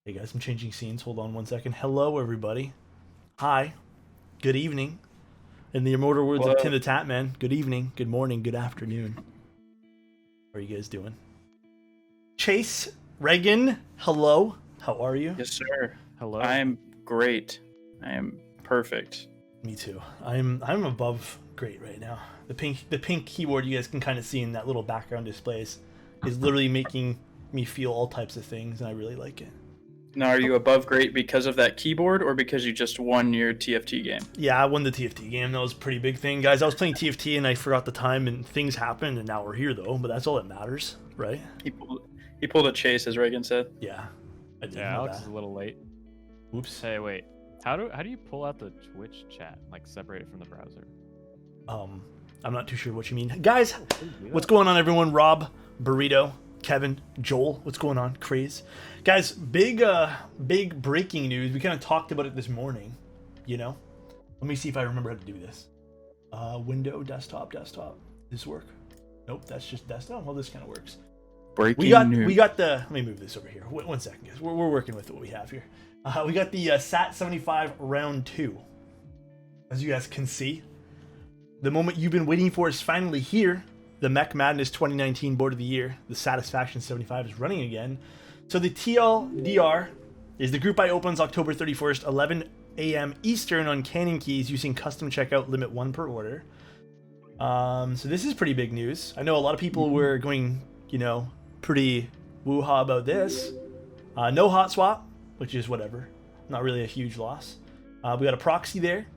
Hey guys, I'm changing scenes. Hold on one second. Hello, everybody. Hi. Good evening. In the immortal words of Tim the Tatman, good evening, good morning, good afternoon. How are you guys doing? Chase, Reagan, hello. How are you? Yes, sir. Hello. I am great. I am perfect. Me too. I'm above great right now. The pink keyboard you guys can kind of see in that little background displays is literally making me feel all types of things, and I really like it. Now, are you above great because of that keyboard or because you just won your TFT game? Yeah, I won the TFT game. That was a pretty big thing. Guys, I was playing TFT and I forgot the time and things happened and now we're here though, but that's all that matters, right? He pulled a Chase, as Reagan said. Yeah. I did Yeah, know Alex that. is a little late. Oops. Hey, wait. How do you pull out the Twitch chat? Like separate it from the browser? I'm not too sure what you mean. Guys, what's going on everyone? Rob, Burrito, Kevin, Joel, what's going on? Craze. Guys, big breaking news. We kind of talked about it this morning, you know? Let me see if I remember how to do this. Window, desktop. Does this work? Nope, that's just desktop. Well, this kind of works. Breaking news. We got the, let me move this over here. One second, guys. We're working with what we have here. We got the Sat75 Round 2. As you guys can see, the moment you've been waiting for is finally here. The Mech Madness 2019 Board of the Year, the Satisfaction75 is running again. So the TLDR is the group buy opens October 31st, 11 a.m. Eastern on Canyon Keys using custom checkout, limit 1 per order. So this is pretty big news. I know a lot of people were going, you know, pretty woo-ha about this. No hot swap, which is whatever. Not really a huge loss. We got a proxy there.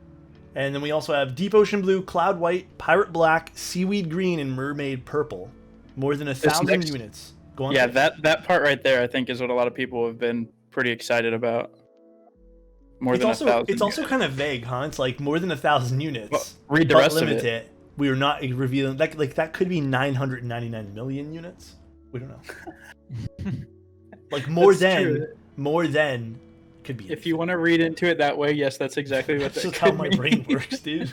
And then we also have Deep Ocean Blue, Cloud White, Pirate Black, Seaweed Green, and Mermaid Purple. More than 1,000 units. Go on. Yeah, that part right there, I think, is what a lot of people have been pretty excited about. More than 1,000. It's also kind of vague, huh? It's like more than 1,000 units. Well, read the rest of limit it. We are not revealing like that could be 999 million units. We don't know. Like more than could be. If you want to read into it that way, yes, that's exactly what that's that just how could my mean. brain works, dude.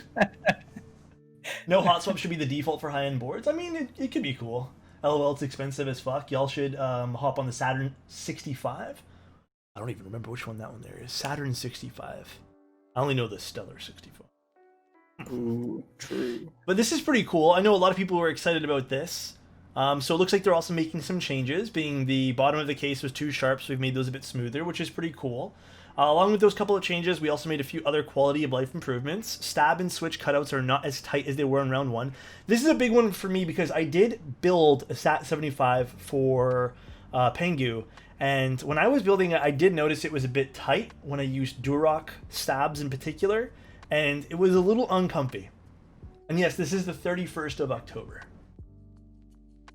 No hot swap should be the default for high-end boards. I mean, it could be cool. LOL, it's expensive as fuck. Y'all should hop on the Saturn 65. I don't even remember which one that one there is. Saturn 65. I only know the Stellar 65. Ooh, true. But this is pretty cool. I know a lot of people were excited about this. So it looks like they're also making some changes. Being the bottom of the case was too sharp, so we've made those a bit smoother, which is pretty cool. Along with those couple of changes, we also made a few other quality of life improvements. Stab and switch cutouts are not as tight as they were in round 1. This is a big one for me because I did build a Sat75 for Pengu, and when I was building it, I did notice it was a bit tight when I used Durock stabs in particular, and it was a little uncomfy. And yes, this is the 31st of October.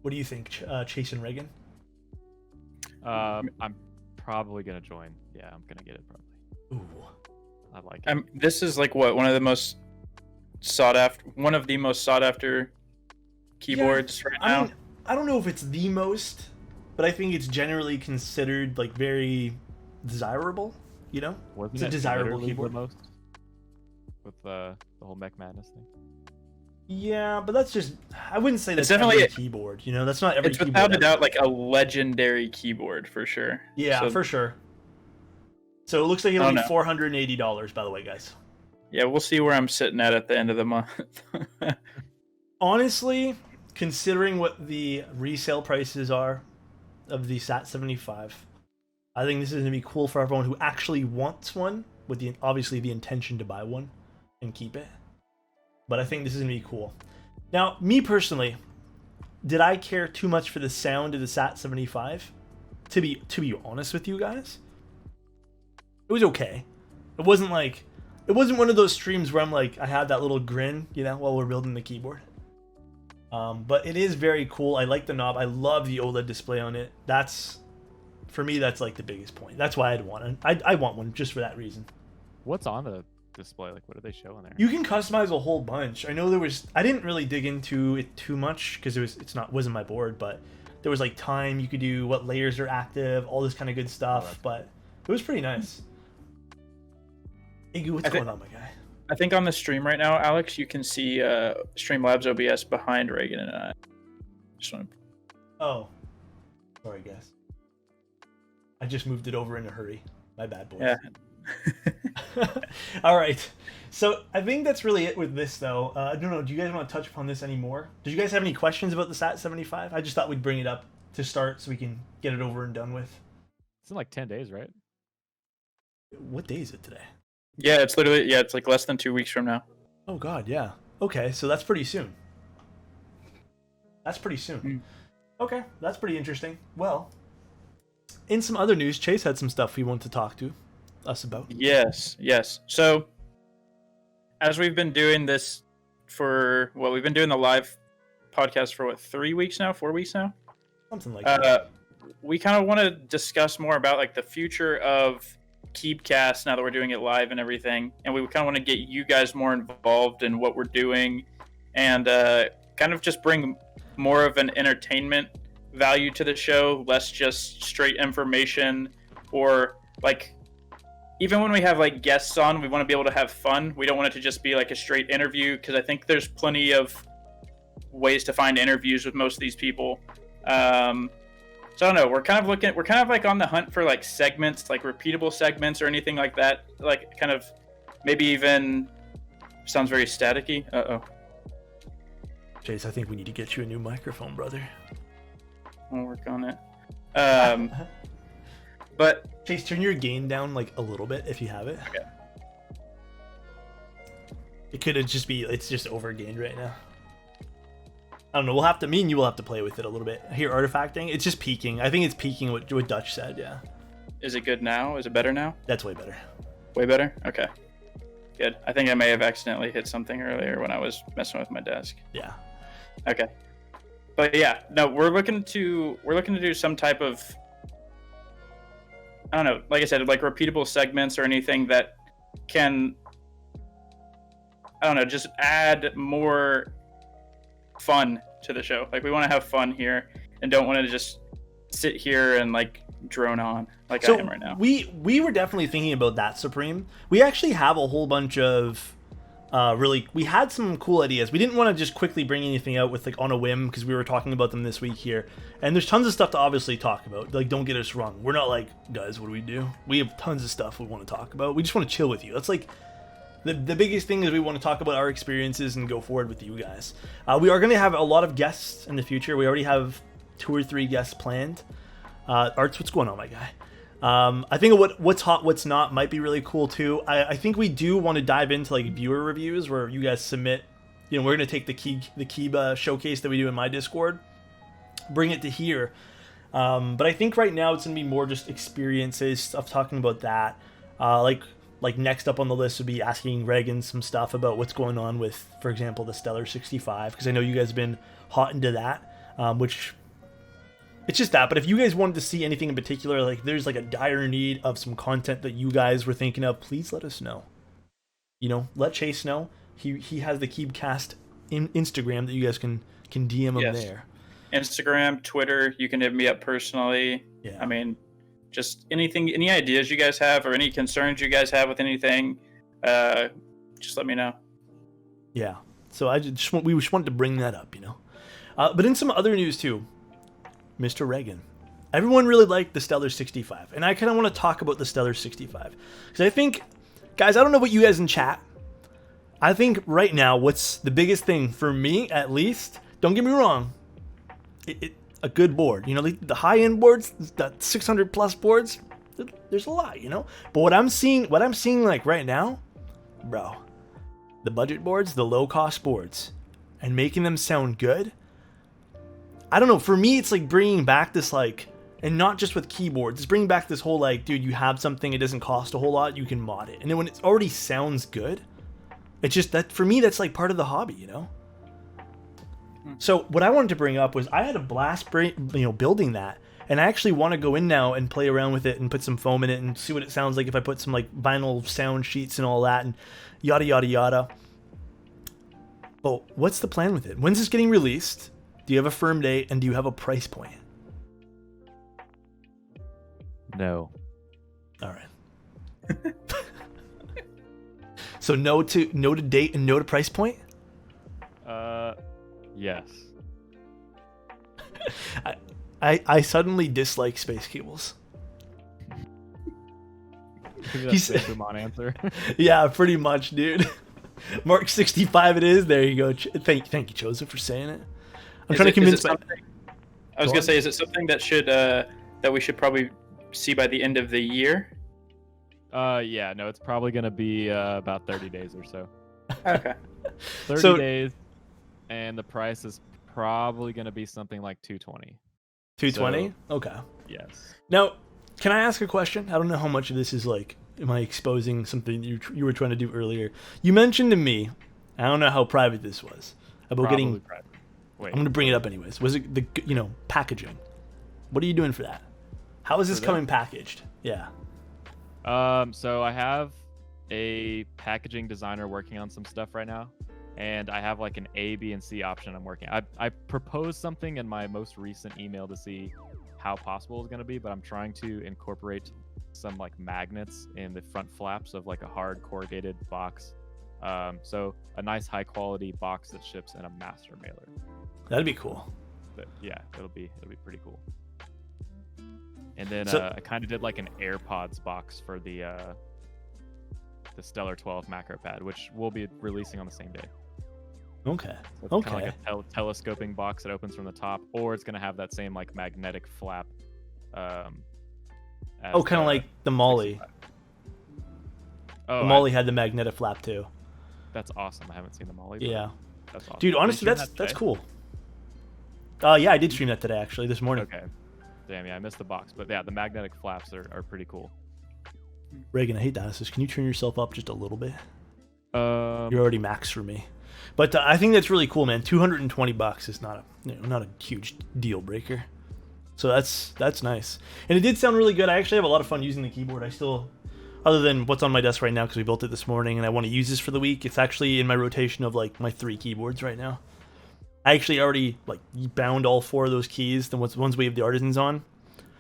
What do you think, Chase and Reagan? I'm probably gonna join. Yeah, I'm gonna get it probably. Ooh. I like it. This is like what one of the most sought after keyboards right now. I mean, I don't know if it's the most, but I think it's generally considered like very desirable. You know, Wasn't it's a it desirable literally keyboard. the most with the whole Mech Madness thing? Yeah, but that's just, I wouldn't say that's It's definitely every keyboard. You know, that's not every It's keyboard. without a ever. doubt like a legendary keyboard for sure. Yeah, So, for sure. So it looks like it'll be know. $480, by the way, guys. yeah, we'll see where I'm sitting at the end of the month. Honestly, considering what the resale prices are of the Sat75, I think this is going to be cool for everyone who actually wants one, with the obviously the intention to buy one and keep it. But I think this is going to be cool. Now, me personally, did I care too much for the sound of the Sat75? To be honest with you guys, it was okay. It wasn't one of those streams where I'm like, I had that little grin, you know, while we're building the keyboard. But it is very cool. I like the knob. I love the OLED display on it. For me, that's like the biggest point. That's why I'd want one. I want one just for that reason. What's on the display? Like, what do they show in there? You can customize a whole bunch. I know I didn't really dig into it too much because wasn't my board, but there was like time you could do, what layers are active, all this kind of good stuff. But it was pretty nice. Iggy, what's going on, my guy? I think on the stream right now, Alex, you can see Streamlabs OBS behind Reagan and I. Just want to... Oh, sorry, guys. I just moved it over in a hurry. My bad, boys. Yeah. All right. So I think that's really it with this, though. I don't know. Do you guys want to touch upon this anymore? Did you guys have any questions about the Sat75? I just thought we'd bring it up to start so we can get it over and done with. It's in like 10 days, right? What day is it today? Yeah, it's literally, it's like less than 2 weeks from now. Oh, God, yeah. Okay, so that's pretty soon. That's pretty soon. Okay, that's pretty interesting. Well, in some other news, Chase had some stuff he wanted to talk to us about. Yes. So, as we've been doing this we've been doing the live podcast for 3 weeks now, 4 weeks now? Something like that. We kind of want to discuss more about like the future of Keebcast now that we're doing it live and everything, and we kind of want to get you guys more involved in what we're doing, and kind of just bring more of an entertainment value to the show, less just straight information, or like even when we have like guests on, we want to be able to have fun. We don't want it to just be like a straight interview, because I think there's plenty of ways to find interviews with most of these people. So I don't know. We're kind of like on the hunt for like segments, like repeatable segments or anything like that. Like kind of maybe even sounds very staticky. Chase, I think we need to get you a new microphone, brother. I'll work on it. But Chase, turn your gain down like a little bit if you have it. Okay. It could just be, it's just overgained right now. I don't know. Me and you will have to play with it a little bit. Here, artifacting. It's just peaking. I think it's peaking what Dutch said. Yeah. Is it good now? Is it better now? That's way better. Way better? Okay. Good. I think I may have accidentally hit something earlier when I was messing with my desk. Yeah. Okay. But yeah, no, we're looking to do some type of, I don't know, like I said, like repeatable segments or anything that can, I don't know, just add more fun to the show. Like we want to have fun here and don't want to just sit here and like drone on like I am right now. We were definitely thinking about that, Supreme. We actually have a whole bunch of we had some cool ideas. We didn't want to just quickly bring anything out with like on a whim, because we were talking about them this week here, and there's tons of stuff to obviously talk about. Like, don't get us wrong, we're not like, guys, what do we do? We have tons of stuff we want to talk about. We just want to chill with you. That's like the biggest thing is we want to talk about our experiences and go forward with you guys. We are going to have a lot of guests in the future. We already have 2 or 3 guests planned. Arts, what's going on, my guy? I think what's hot, what's not might be really cool too. I think we do want to dive into like viewer reviews where you guys submit. You know, we're going to take the Keeb showcase that we do in my Discord, bring it to here. But I think right now it's going to be more just experiences, stuff talking about that. Like next up on the list would be asking Reagan some stuff about what's going on with, for example, the Stellar 65, because I know you guys have been hot into that, which it's just that. But if you guys wanted to see anything in particular, like there's like a dire need of some content that you guys were thinking of, please let us know. You know, let Chase know. He has the Keebcast Instagram that you guys can DM him there. Instagram, Twitter, you can hit me up personally. Yeah. I mean, just anything, any ideas you guys have or any concerns you guys have with anything, just let me know. Yeah. So we just wanted to bring that up, you know. But in some other news too, Mr. Reagan. Everyone really liked the Stellar 65, and I kind of want to talk about the Stellar 65 because I think, guys, I don't know about you guys in chat. I think right now, what's the biggest thing for me, at least, don't get me wrong, a good board. You know, the high-end boards, the 600 plus boards, there's a lot, you know. But what I'm seeing like right now, bro, the budget boards, the low-cost boards, and making them sound good. I don't know. For me, it's like bringing back this like, and not just with keyboards. It's bringing back this whole like, dude, you have something, it doesn't cost a whole lot, you can mod it, and then when it already sounds good, it's just that for me, that's like part of the hobby, you know. So what I wanted to bring up was I had a blast, building that, and I actually want to go in now and play around with it and put some foam in it and see what it sounds like if I put some like vinyl sound sheets and all that and yada yada yada. But what's the plan with it? When's this getting released? Do you have a firm date, and do you have a price point? No. All right. So no to date and no to price point? Yes. I suddenly dislike space cables. Maybe He's- that's the Boomon answer. Yeah, pretty much, dude. Mark 65 it is. There you go. Thank you, Joseph, for saying it. I'm trying to convince my... I was Go gonna on. say, is it something that we should probably see by the end of the year? Yeah, no, it's probably gonna be about 30 days or so. Okay. 30 So- days, and the price is probably gonna be something like 220. 220? Okay. Yes. Now, can I ask a question? I don't know how much of this is like, am I exposing something you were trying to do earlier? You mentioned to me, I don't know how private this was, about Probably getting... private. Wait. I'm going to bring it up anyways. Was it the, packaging? What are you doing for that? How is this For that? coming packaged? Yeah. So I have a packaging designer working on some stuff right now, and I have like an A, B, and C option I'm working. I proposed something in my most recent email to see how possible it's going to be, but I'm trying to incorporate some like magnets in the front flaps of like a hard corrugated box. So a nice high quality box that ships in a master mailer. That'd be cool. But yeah, it'll be pretty cool. And then So- I kind of did like an AirPods box for the Stellar 12 macro pad, which we'll be releasing on the same day. Okay. So it's kind of like a telescoping box that opens from the top, or it's gonna have that same like magnetic flap. As Kind of like the Molly. 65. Oh, The Molly had the magnetic flap too. that's awesome. I haven't seen the Molly. But Yeah. that's awesome. Dude, Did you honestly, stream that's that that's today? cool. Yeah, I did stream that today, actually, this morning. Okay. Damn, yeah, I missed the box, but yeah, the magnetic flaps are pretty cool. Reagan, I hate that. It says, can you turn yourself up just a little bit? Um, You're already max for me. But I think that's really cool, man. $220 is not a huge deal breaker. So that's nice. And it did sound really good. I actually have a lot of fun using the keyboard. I still, other than what's on my desk right now because we built it this morning and I want to use this for the week, it's actually in my rotation of like my 3 keyboards right now. I actually already like bound all 4 of those keys, the ones we have the artisans on.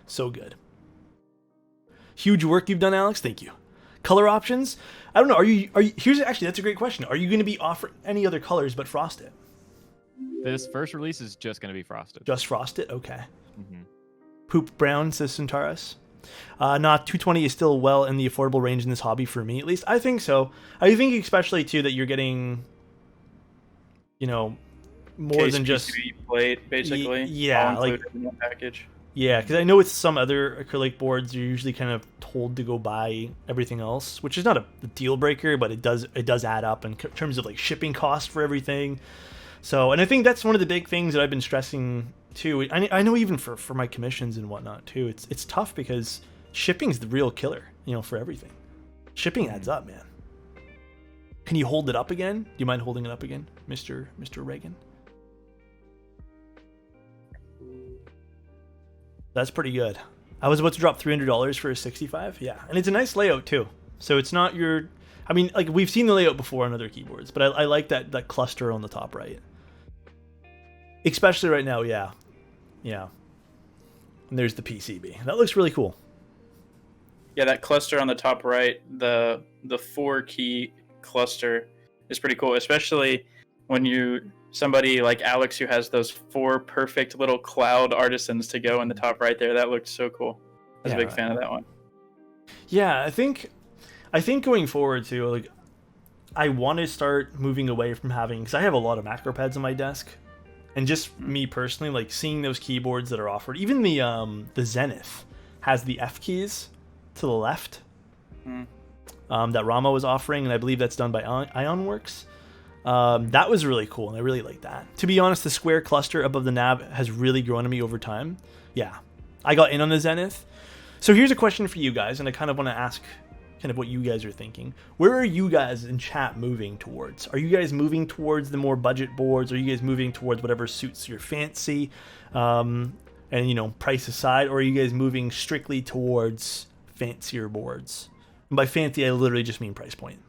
So good. Huge work you've done, Alex. Thank you. Color options? I don't know. Are you here's actually that's a great question. Are you going to be offering any other colors but frosted? this first release is just going to be frosted. Just frosted? Okay. Mm-hmm. Poop Brown says Centaurus. Not 220 is still well in the affordable range in this hobby for me, at least. I think so. I think especially too that you're getting, more than just plate, basically. yeah, all like included in one package. yeah, because I know with some other acrylic boards, you're usually kind of told to go buy everything else, which is not a deal breaker, but it does add up in terms of like shipping costs for everything. So, and I think that's one of the big things that I've been stressing too. I know even for my commissions and whatnot too, it's tough because shipping's the real killer, for everything. Shipping adds up, man. Can you hold it up again? Do you mind holding it up again, Mr. Reagan? That's pretty good. I was about to drop $300 for a 65. Yeah, and it's a nice layout too. So it's not your... I mean, like we've seen the layout before on other keyboards, but I like that cluster on the top right. Especially right now, yeah. Yeah. And there's the PCB. That looks really cool. Yeah, that cluster on the top right, the 4-key cluster is pretty cool, especially when somebody like Alex who has those 4 perfect little cloud artisans to go in the top right there. That looked so cool. I was a big fan of that one. Yeah, I think going forward too, like I want to start moving away from having, because I have a lot of macro pads on my desk, and just me personally, like seeing those keyboards that are offered. Even the Zenith has the F keys to the left that Rama was offering, and I believe that's done by Ionworks. That was really cool, and I really like that. To be honest, the square cluster above the nav has really grown on me over time. Yeah, I got in on the Zenith. So here's a question for you guys, and I kind of want to ask kind of what you guys are thinking. Where are you guys in chat moving towards? Are you guys moving towards the more budget boards? Are you guys moving towards whatever suits your fancy, and price aside? Or are you guys moving strictly towards fancier boards? And by fancy, I literally just mean price point.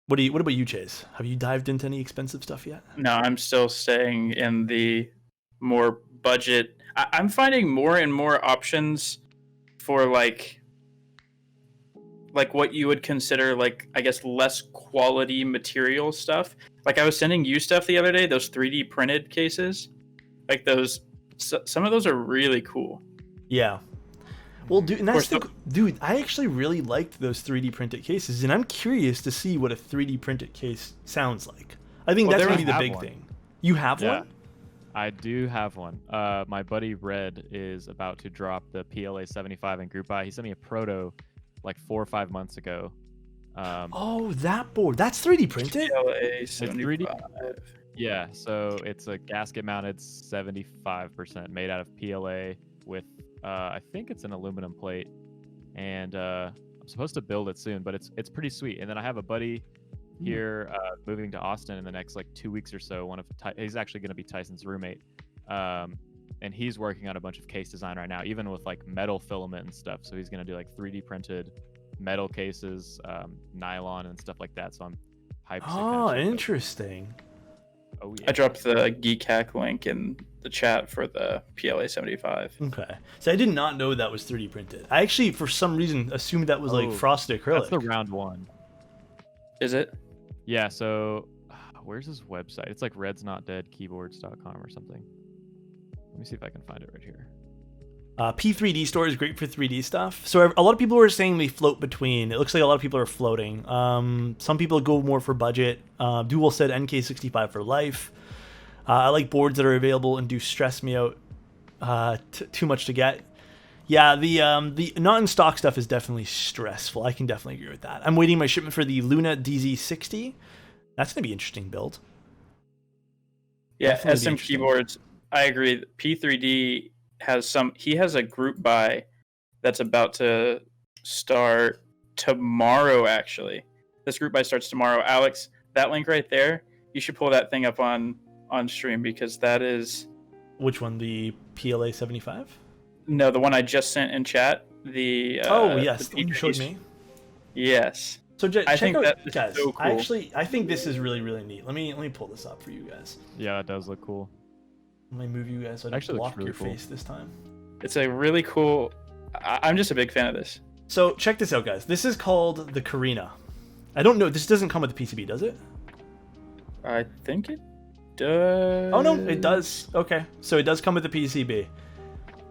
What about you, Chase? Have you dived into any expensive stuff yet? No, I'm still staying in the more budget. I'm finding more and more options for like what you would consider like, I guess, less quality material stuff. Like I was sending you stuff the other day, those 3D printed cases. Like those, some of those are really cool. Yeah. Well, dude, and Of that's course, dude. I actually really liked those 3D printed cases, and I'm curious to see what a 3D printed case sounds like. I think Well, that's there gonna be we the have big one. thing. You have Yeah. one? I do have one. My buddy Red is about to drop the PLA75 in group buy. He sent me a proto like 4 or 5 months ago. Oh, that board. That's 3D printed? PLA It's 3D. 75. Yeah, so it's a gasket mounted 75% made out of PLA with I think it's an aluminum plate, and I'm supposed to build it soon, but it's pretty sweet. And then I have a buddy here moving to Austin in the next like 2 weeks or so. He's actually going to be Tyson's roommate, and he's working on a bunch of case design right now, even with like metal filament and stuff. So he's going to do like 3D printed metal cases, nylon and stuff like that. So I'm hyped. to kinda Oh, check those. interesting. Oh yeah. I dropped the Geek Hack link in the chat for the PLA 75. Okay. So I did not know that was 3D printed. I actually, for some reason, assumed that was like Oh, frosted acrylic. That's the round one. Is it? Yeah, so where's his website? It's like redsnotdeadkeyboards.com or something. Let me see if I can find it right here. P3D store is great for 3D stuff. So a lot of people are saying they float between. It looks like a lot of people are floating. Some people go more for budget. Dual said NK65 for life. I like boards that are available and do stress me out too much to get. Yeah, the not in stock stuff is definitely stressful. I can definitely agree with that. I'm waiting my shipment for the Luna DZ60. That's gonna be an interesting build. Yeah, Definitely be SM interesting. Keyboards. I agree. P3D he has a group buy that's about to start tomorrow, actually. This group buy starts tomorrow. Alex, that link right there, you should pull that thing up on stream, because that is Which one? The PLA 75? no, the one I just sent in chat. The Oh yes, the the one you showed P3D. me. Yes. So I check think out, that is guys. so cool. I think this is really really neat. Let me pull this up for you guys. Yeah, that does look cool. Let me move you guys so I don't Actually looks block really your cool. face this time. It's a really cool. I'm just a big fan of this. So check this out, guys. This is called the Carina. I don't know. This doesn't come with the PCB, does it? I think it does. Oh no, it does. Okay, so it does come with the PCB.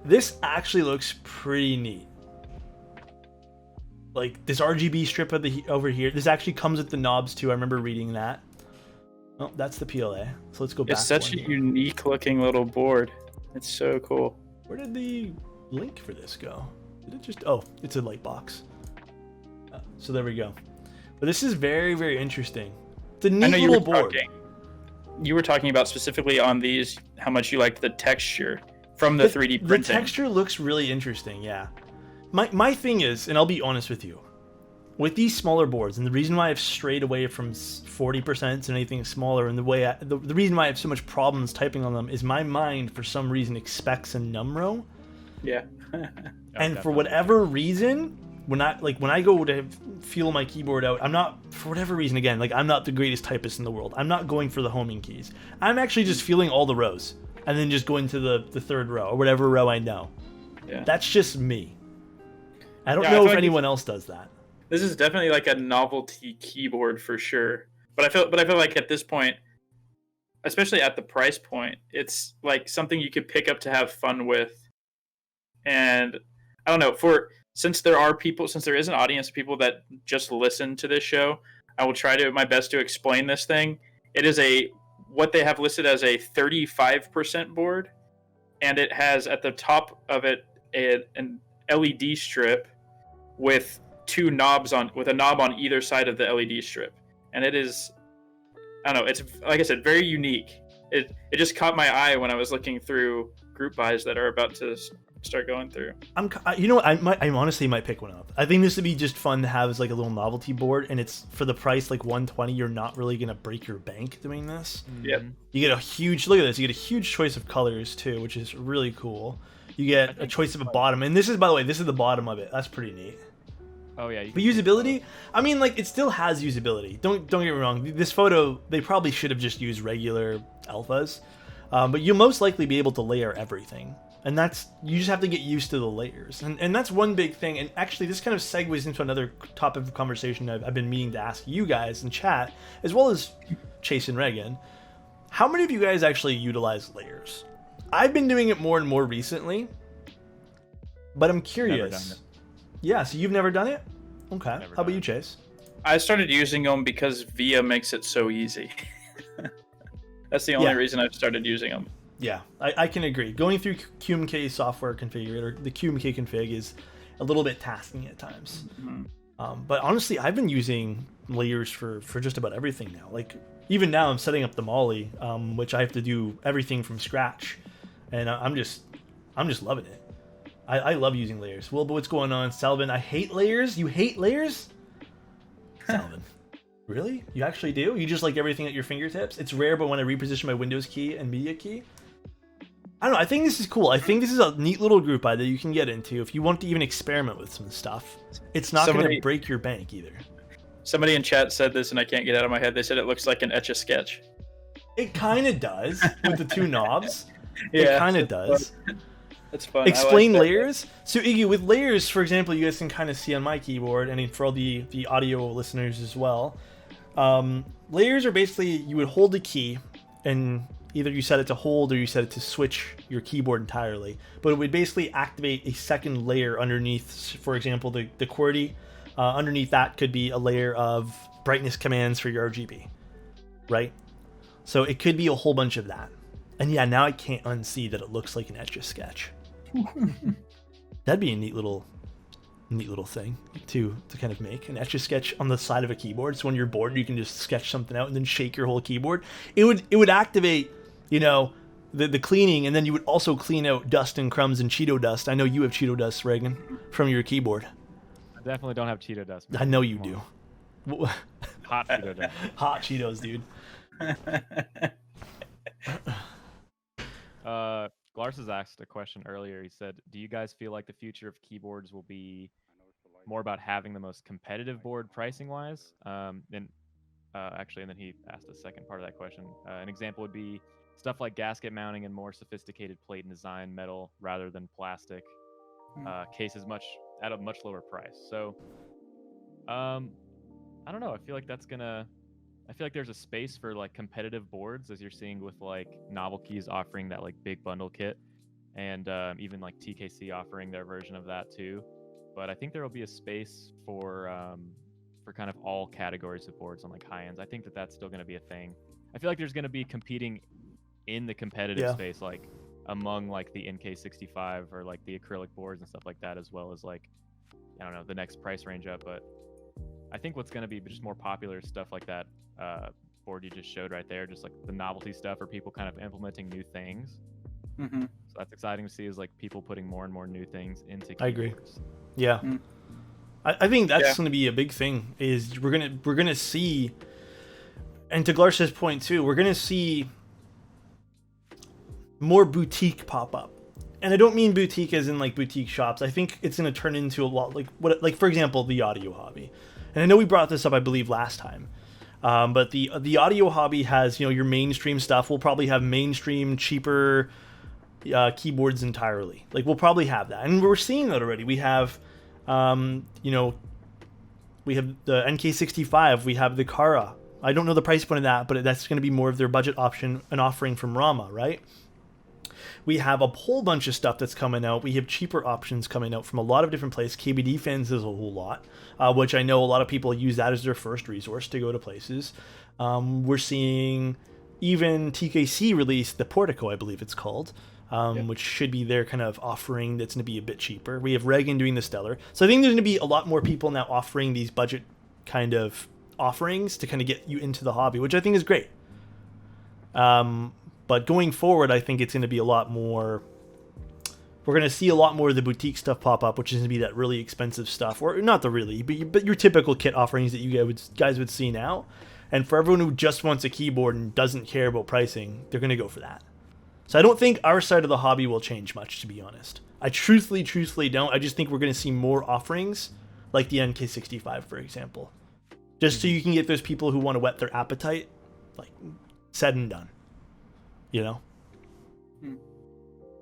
This actually looks pretty neat. Like this RGB strip over here. This actually comes with the knobs too. I remember reading that. Oh, that's the PLA. So let's go back. It's such a one. unique looking little board. It's so cool. Where did the link for this go? Did it just... Oh, it's a light box. So there we go. But this is very, very interesting. It's a I neat know you little were board. talking. You were talking about specifically on these how much you liked the texture from the 3D printing. The texture looks really interesting, yeah. My thing is, and I'll be honest with you, with these smaller boards, and the reason why I've strayed away from 40% and anything smaller, and the reason why I have so much problems typing on them is my mind, for some reason, expects a numro. Yeah. And for whatever reason, when I go to feel my keyboard out, I'm not, for whatever reason, again, like I'm not the greatest typist in the world. I'm not going for the homing keys. I'm actually just feeling all the rows and then just going to the third row or whatever row I know. Yeah. That's just me. I don't Yeah, I know feel if like anyone else does that. This is definitely like a novelty keyboard for sure. But I feel like at this point, especially at the price point, it's like something you could pick up to have fun with. And I don't know, since there is an audience of people that just listen to this show, I will try to my best to explain this thing. It is what they have listed as a 35% board, and it has at the top of it an LED strip with a knob on either side of the LED strip. And it is, I don't know, it's, like I said, very unique. It just caught my eye when I was looking through group buys that are about to start going through. I honestly might pick one up. I think this would be just fun to have as like a little novelty board, and it's for the price like $120. You're not really gonna break your bank doing this. Yep. You get a huge look at this. You get a huge choice of colors too, which is really cool. You get a choice of a bottom, and this is, by the way, this is the bottom of it. That's pretty neat. Oh yeah. But usability, I mean, like, it still has usability. Don't get me wrong. This photo, they probably should have just used regular alphas, but you'll most likely be able to layer everything, and you just have to get used to the layers, and that's one big thing. And actually, this kind of segues into another topic of conversation I've been meaning to ask you guys in chat, as well as Chase and Reagan. How many of you guys actually utilize layers? I've been doing it more and more recently. But I'm Never done curious. it. Yeah, so you've never done it? Okay. Never How about done you, it. Chase? I started using them because VIA makes it so easy. That's the only Yeah. reason I've started using them. Yeah, I can agree. Going through QMK software configurator, the QMK config is a little bit tasking at times. But honestly, I've been using layers for just about everything now. Like even now, I'm setting up the Molly, which I have to do everything from scratch, and I'm just loving it. I love using layers. Well, but what's going on, Salvin? I hate layers. You hate layers, Salvin? Really? You actually do? You just like everything at your fingertips? It's rare, but when I reposition my Windows key and media key, I don't know. I think this is cool. I think this is a neat little group that you can get into if you want to even experiment with some stuff. It's not going to break your bank either. Somebody in chat said this, and I can't get it out of my head. They said it looks like an Etch-a-Sketch. It kind of does with the two knobs. Yeah, It kind of does. That's fun. Explain I like layers. So Iggy, with layers, for example, you guys can kind of see on my keyboard, and for all the audio listeners as well. Layers are basically, you would hold the key, and either you set it to hold or you set it to switch your keyboard entirely. But it would basically activate a second layer underneath, for example, the QWERTY. Underneath that could be a layer of brightness commands for your RGB, right? So it could be a whole bunch of that. And yeah, now I can't unsee that it looks like an Etch-a-Sketch. That'd be a neat little thing to kind of make an Etch-a-Sketch on the side of a keyboard. So when you're bored, you can just sketch something out and then shake your whole keyboard. It would activate, you know, the cleaning, and then you would also clean out dust and crumbs and Cheeto dust. I know you have Cheeto dust, Reagan, from your keyboard. I definitely don't have Cheeto dust. Man. I know you Come do. on. Hot Cheeto dust. Hot Cheetos, dude. Glars has asked a question earlier. He said, do you guys feel like the future of keyboards will be more about having the most competitive board pricing wise? And then he asked a second part of that question. An example would be stuff like gasket mounting and more sophisticated plate and design metal rather than plastic cases at a much lower price. So I don't know. I feel like there's a space for like competitive boards, as you're seeing with like Novel Keys offering that like big bundle kit, and even like TKC offering their version of that too. But I think there will be a space for kind of all categories of boards on like high ends. I think that's still going to be a thing. I feel like there's going to be competing in the competitive space, like among like the NK65 or like the acrylic boards and stuff like that, as well as like, I don't know, the next price range up. But I think what's going to be just more popular is stuff like that board you just showed right there, just like the novelty stuff, or people kind of implementing new things. Mm-hmm. So that's exciting to see, is like people putting more and more new things into keyboards. I agree. Yeah. I think that's going to be a big thing, is we're gonna see, and to Glars's point too, we're gonna see more boutique pop up. And I don't mean boutique as in like boutique shops. I think it's going to turn into a lot like for example, the audio hobby. And I know we brought this up, I believe, last time. But the audio hobby has, you know, your mainstream stuff. We'll probably have mainstream, cheaper keyboards entirely. Like we'll probably have that, and we're seeing that already. We have, you know, we have the NK65. We have the Kara. I don't know the price point of that, but that's going to be more of their budget option, an offering from Rama, right? We have a whole bunch of stuff that's coming out. We have cheaper options coming out from a lot of different places. KBD fans is a whole lot, which I know a lot of people use that as their first resource to go to places. We're seeing even TKC release the Portico, I believe it's called, which should be their kind of offering that's going to be a bit cheaper. We have Reagan doing the Stellar. So I think there's going to be a lot more people now offering these budget kind of offerings to kind of get you into the hobby, which I think is great. But going forward, I think it's going to be a lot more. We're going to see a lot more of the boutique stuff pop up, which is going to be that really expensive stuff, or not the really, but your typical kit offerings that you guys would see now. And for everyone who just wants a keyboard and doesn't care about pricing, they're going to go for that. So I don't think our side of the hobby will change much, to be honest. I truthfully don't. I just think we're going to see more offerings, like the NK65, for example, just so you can get those people who want to whet their appetite, like said and done. You know?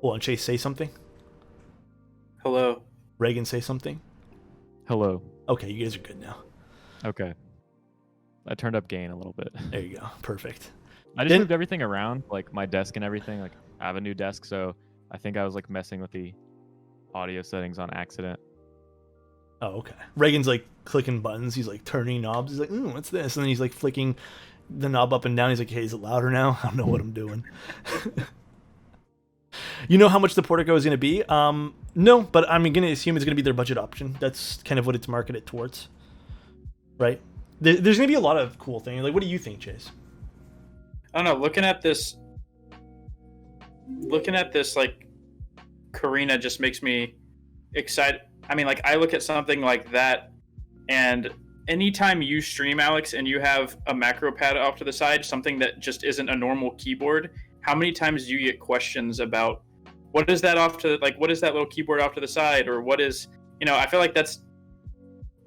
Well, and Chase, say something. Hello. Reagan, say something. Hello. Okay, you guys are good now. Okay. I turned up gain a little bit. There you go. Perfect. I just moved everything around, like my desk and everything. Like I have a new desk, so I think I was like messing with the audio settings on accident. Oh, okay. Reagan's like clicking buttons. He's like turning knobs. He's like, what's this? And then he's like flicking the knob up and down. He's like, hey, is it louder now? I don't know what I'm doing. You know how much the Portico is going to be? No, but I'm going to assume it's going to be their budget option. That's kind of what it's marketed towards. Right? There's going to be a lot of cool things. Like, what do you think, Chase? I don't know. Looking at this like Karina just makes me excited. I mean, like, I look at something like that, and anytime you stream, Alex, and you have a macro pad off to the side, something that just isn't a normal keyboard, how many times do you get questions about what is that what is that little keyboard off to the side, or what is, I feel like that's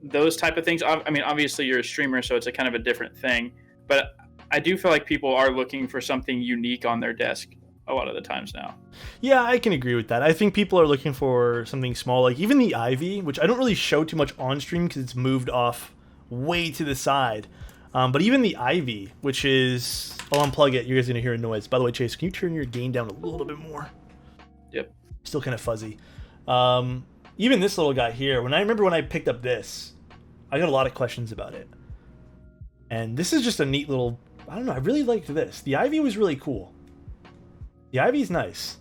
those type of things. I mean, obviously you're a streamer, so it's a kind of a different thing, but I do feel like people are looking for something unique on their desk a lot of the times now. Yeah, I can agree with that. I think people are looking for something small, like even the Ivy, which I don't really show too much on stream because it's moved off way to the side. But even the Ivy, which is... I'll unplug it. You guys are going to hear a noise. By the way, Chase, can you turn your gain down a little bit more? Yep. Still kind of fuzzy. Even this little guy here, when I picked up this, I got a lot of questions about it. And this is just a neat little... I don't know. I really liked this. The Ivy was really cool. The Ivy's nice.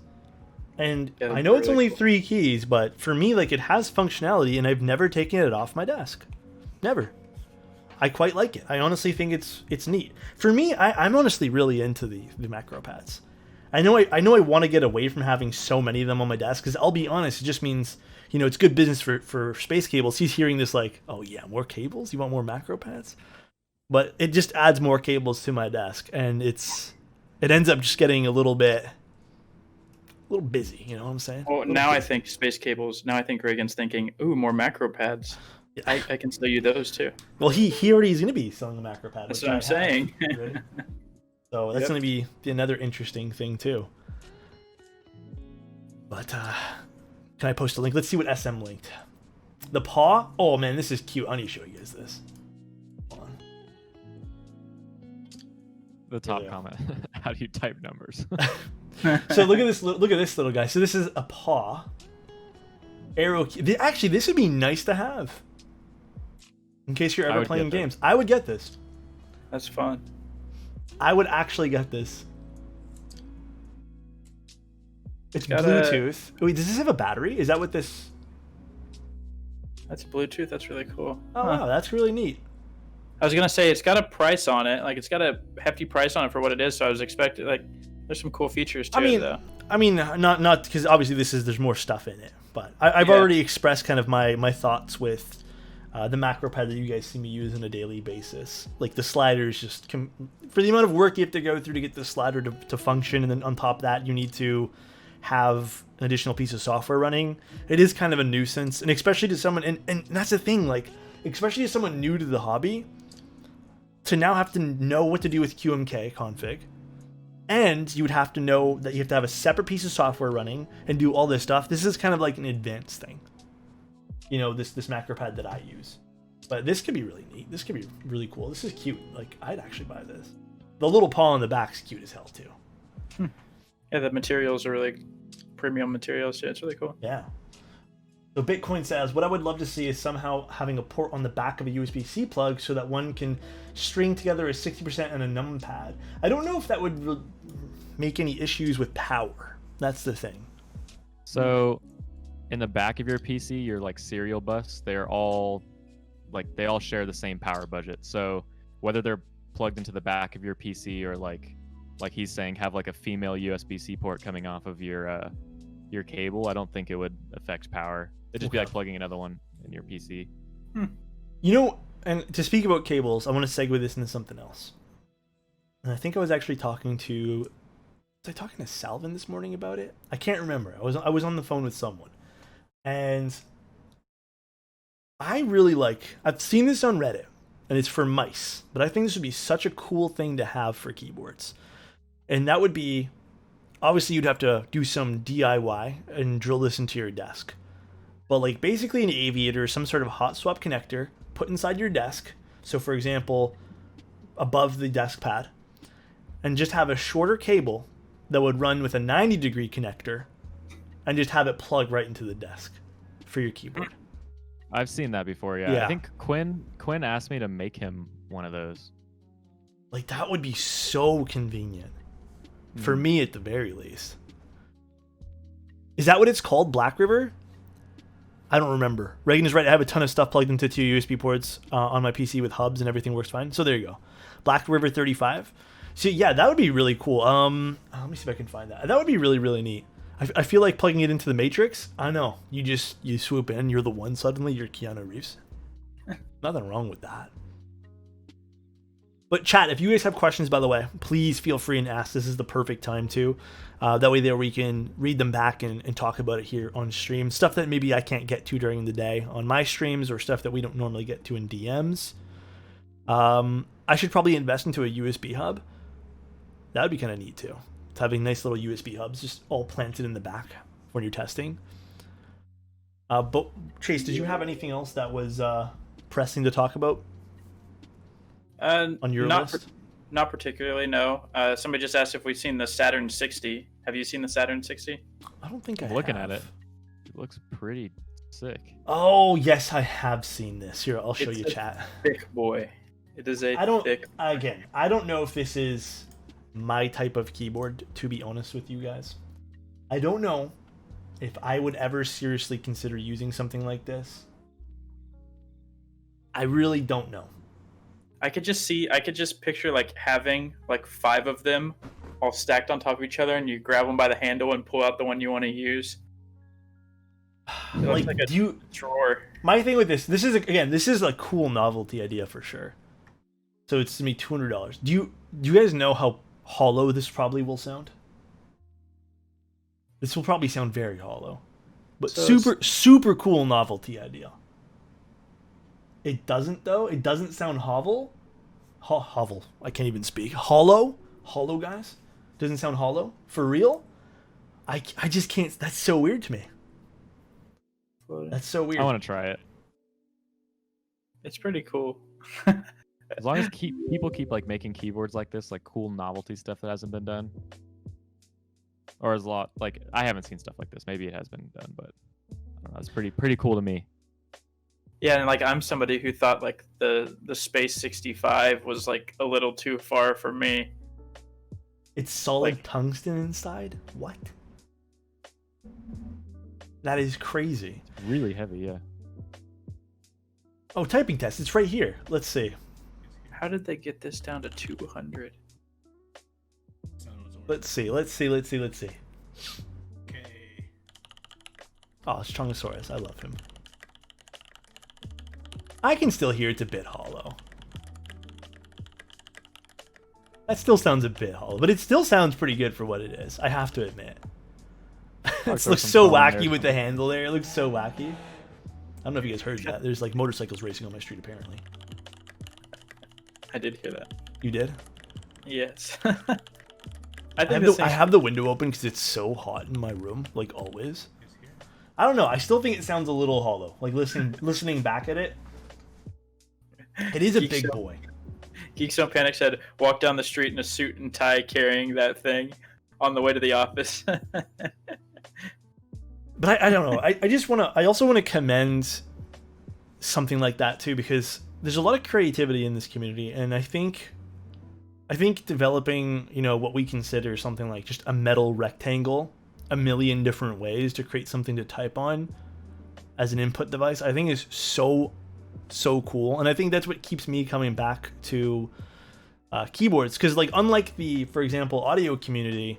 And yeah, I know it's really only cool. 3 keys, but for me, like, it has functionality, and I've never taken it off my desk. Never. I quite like it. I honestly think it's neat. For me, I'm honestly really into the macro pads. I know I want to get away from having so many of them on my desk, because I'll be honest, it just means, it's good business for space cables. He's hearing this like, oh yeah, more cables? You want more macro pads? But it just adds more cables to my desk, and it ends up just getting a little busy, you know what I'm saying? Well, now I think space cables. Now I think Reagan's thinking, ooh, more macro pads. Yeah. I can sell you those too. Well, he already is going to be selling the macro pad. That's which what I I'm saying. have, right? So that's going to be another interesting thing too. But can I post a link? Let's see what SM linked. The paw. Oh man, this is cute. I need to show you guys this. Hold on. The top comment. How do you type numbers? So look at this little guy. So this is a paw. Arrow key. Actually, this would be nice to have. In case you're ever playing games. I would get this. That's fun. I would actually get this. It's Bluetooth. Wait, does this have a battery? Is that what this... That's Bluetooth. That's really cool. Oh, wow. That's really neat. I was going to say, it's got a price on it. Like, it's got a hefty price on it for what it is, so I was expecting, like, there's some cool features to it, though. I mean, not because obviously there's more stuff in it, but I've already expressed kind of my thoughts with the macro pad that you guys see me use on a daily basis. Like the sliders, just for the amount of work you have to go through to get the slider to function, and then on top of that you need to have an additional piece of software running. It is kind of a nuisance, and especially to someone, and that's the thing, like especially to someone new to the hobby, to now have to know what to do with QMK config. And you would have to know that you have to have a separate piece of software running and do all this stuff. This is kind of like an advanced thing. This macro pad that I use. But this could be really neat. This could be really cool. This is cute. Like, I'd actually buy this. The little paw on the back's cute as hell, too. Yeah, the materials are really premium materials, too. It's really cool. Yeah. So Bitcoin says, what I would love to see is somehow having a port on the back of a USB-C plug so that one can string together a 60% and a numpad. I don't know if that would make any issues with power. That's the thing. So in the back of your PC, your like serial bus, they all share the same power budget. So whether they're plugged into the back of your PC or like he's saying, have like a female USB-C port coming off of your cable, I don't think it would affect power. It'd just be like plugging another one in your PC. And to speak about cables, I want to segue this into something else. And I think I was actually talking to Salvin this morning about it? I can't remember. I was on the phone with someone. And I really I've seen this on Reddit, and it's for mice, but I think this would be such a cool thing to have for keyboards. And that would be, obviously you'd have to do some DIY and drill this into your desk. But basically an aviator, some sort of hot swap connector put inside your desk. So for example, above the desk pad, and just have a shorter cable that would run with a 90-degree connector and just have it plug right into the desk for your keyboard. I've seen that before. Yeah. Yeah. I think Quinn asked me to make him one of those. Like, that would be so convenient. For me, at the very least. Is that what it's called? Black River? I don't remember. Reagan is right. I have a ton of stuff plugged into 2 USB ports on my PC with hubs, and everything works fine. So there you go. Black River 35. So yeah, that would be really cool. Let me see if I can find that. That would be really, really neat. I feel like plugging it into the Matrix. I know. You swoop in. You're the one suddenly. You're Keanu Reeves. Nothing wrong with that. But chat, if you guys have questions, by the way, please feel free and ask. This is the perfect time to. That way we can read them back and talk about it here on stream. Stuff that maybe I can't get to during the day on my streams, or stuff that we don't normally get to in DMs. I should probably invest into a USB hub. That would be kind of neat too. It's having nice little USB hubs just all planted in the back when you're testing. But Chase, did you have anything else that was pressing to talk about? On your list? Not particularly, no. Somebody just asked if we've seen the Saturn 60. Have you seen the Saturn 60? I don't think I'm looking at it. It looks pretty sick. Oh, yes, I have seen this. Here, I'll show you, chat. Thick boy. It is a thick... Again, I don't know if this is my type of keyboard, to be honest with you guys. I don't know if I would ever seriously consider using something like this. I really don't know. I could just picture like having like 5 of them all stacked on top of each other, and you grab them by the handle and pull out the one you want to use. Like a drawer. My thing with this is a cool novelty idea for sure. So it's to me $200. Do you guys know how hollow this probably will sound? This will probably sound very hollow, but so super cool novelty idea. It doesn't though. It doesn't sound hovel. I can't even speak. Hollow, guys. Doesn't sound hollow for real. I just can't. That's so weird to me. That's so weird. I want to try it. It's pretty cool. As long as people keep like making keyboards like this, like cool novelty stuff that hasn't been done, or as a lot like I haven't seen stuff like this. Maybe it has been done, but I don't know. It's pretty cool to me. Yeah, and like I'm somebody who thought like the Space 65 was like a little too far for me. It's solid tungsten inside? What? That is crazy. Really heavy, yeah. Oh, typing test. It's right here. Let's see. How did they get this down to 200? Let's see. Okay. Oh, it's Chungosaurus. I love him. I can still hear it's a bit hollow. That still sounds a bit hollow, but it still sounds pretty good for what it is. I have to admit. It looks so wacky with the handle there. It looks so wacky. I don't know if you guys heard that. There's like motorcycles racing on my street apparently. I did hear that. You did? Yes. I have the window open because it's so hot in my room, like always. I don't know. I still think it sounds a little hollow. Like listening back at it. It is a big boy. Geeks Don't Panic said, walk down the street in a suit and tie carrying that thing on the way to the office. But I don't know. I also want to commend something like that too, because there's a lot of creativity in this community, and I think developing, what we consider something like just a metal rectangle, a million different ways to create something to type on as an input device, I think is so cool. And I think that's what keeps me coming back to keyboards, because like unlike the, for example, audio community,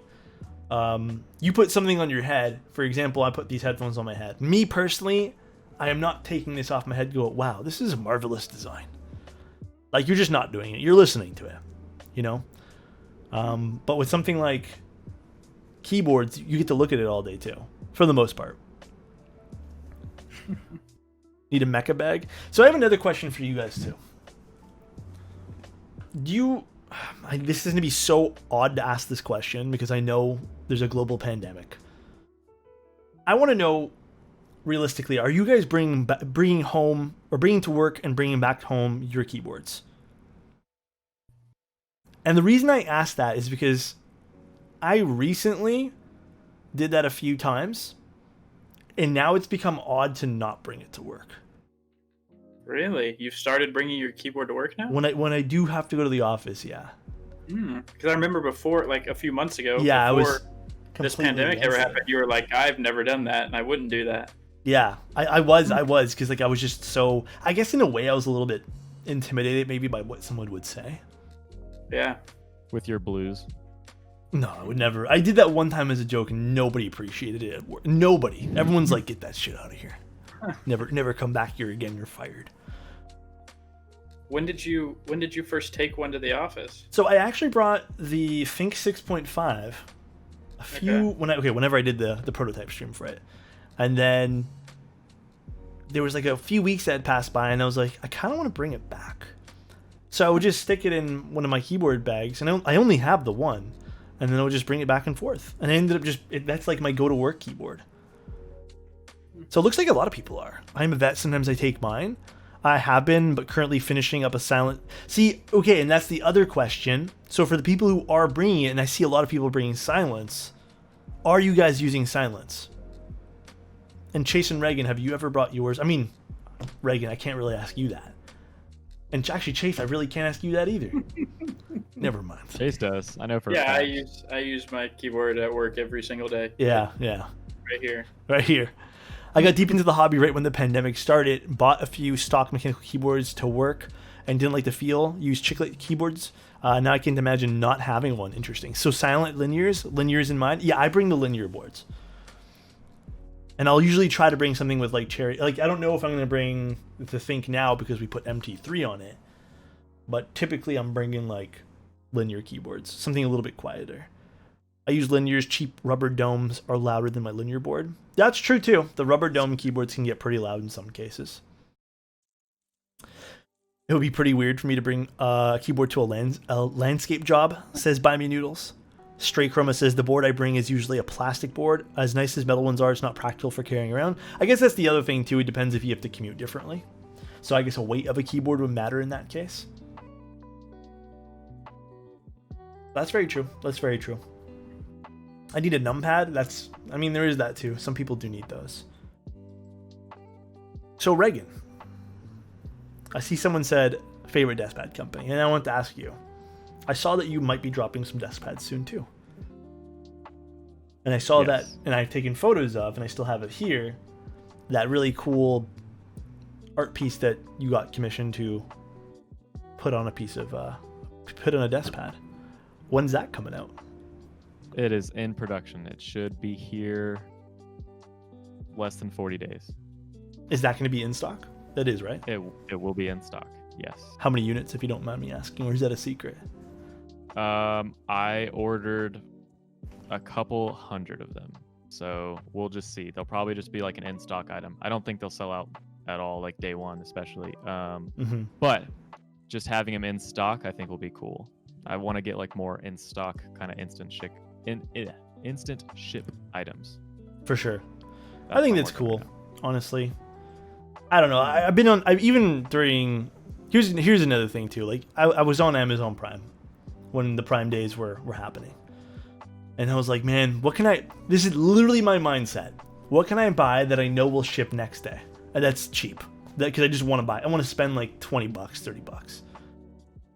you put something on your head. For example, I put these headphones on my head. Me personally, I am not taking this off my head and go, wow, this is a marvelous design. Like, you're just not doing it. You're listening to it, but with something like keyboards, you get to look at it all day too, for the most part. Need a mecha bag? So I have another question for you guys too. This is going to be so odd to ask this question because I know there's a global pandemic. I want to know, realistically, are you guys bringing home or bringing to work and bringing back home your keyboards? And the reason I ask that is because I recently did that a few times, and now it's become odd to not bring it to work. Really? You've started bringing your keyboard to work now? When I do have to go to the office, yeah. Because I remember before, like a few months ago, Yeah, I was before this pandemic ever happened, you were like, I've never done that, and I wouldn't do that. Yeah, I was, because like I was just so, I guess in a way I was a little bit intimidated maybe by what someone would say. Yeah. With your blues. No, I would never. I did that one time as a joke and nobody appreciated it at work. Nobody. Everyone's like, get that shit out of here. Never come back here again. You're fired. When did you first take one to the office? So I actually brought the Think 6.5 a few whenever I did the prototype stream for it. And then there was like a few weeks that had passed by and I was like, I kind of want to bring it back. So I would just stick it in one of my keyboard bags, and I only have the one, and then I would just bring it back and forth. And I ended up that's like my go-to-work keyboard. So it looks like a lot of people are. I'm a vet, sometimes I take mine. I have been, but currently finishing up a silent... See, okay, and that's the other question. So for the people who are bringing it, and I see a lot of people bringing silence, are you guys using silence? And Chase and Reagan, have you ever brought yours? I mean, Reagan, I can't really ask you that. And actually, Chase, I really can't ask you that either. Never mind. Chase does. I know for a Yeah, fact. I use my keyboard at work every single day. Yeah. Right here. I got deep into the hobby right when the pandemic started, bought a few stock mechanical keyboards to work, and didn't like the feel, used chiclet keyboards. Now I can't imagine not having one. Interesting. So silent linears in mind. Yeah, I bring the linear boards. And I'll usually try to bring something with like cherry. Like, I don't know if I'm going to bring the Think now because we put MT3 on it. But typically I'm bringing like linear keyboards, something a little bit quieter. I use linears. Cheap rubber domes are louder than my linear board. That's true too. The rubber dome keyboards can get pretty loud in some cases. It would be pretty weird for me to bring a keyboard to a landscape job, says Buy Me Noodles. Stray Chroma says the board I bring is usually a plastic board. As nice as metal ones are, it's not practical for carrying around. I guess that's the other thing too. It depends if you have to commute differently. So I guess a weight of a keyboard would matter in that case. That's very true. That's very true. I need a numpad. There is that too. Some people do need those. So Reagan, I see someone said favorite desk pad company, and I want to ask you. I saw that you might be dropping some desk pads soon too. And I saw that, and I've taken photos of, and I still have it here, that really cool art piece that you got commissioned to put on a desk pad. When's that coming out? It is in production. It should be here less than 40 days. Is that going to be in stock? That is, right? It will be in stock, yes. How many units, if you don't mind me asking, or is that a secret? I ordered a couple hundred of them, so we'll just see. They'll probably just be like an in-stock item. I don't think they'll sell out at all, like day one especially. But just having them in stock I think will be cool. I want to get like more in-stock kind of instant ship items. For sure. I think that's cool, honestly. I don't know. I've even during... Here's another thing too. Like I was on Amazon Prime when the Prime days were happening. And I was like, man, this is literally my mindset. What can I buy that I know will ship next day? And that's cheap. Because I just want to buy. I want to spend like $20, $30.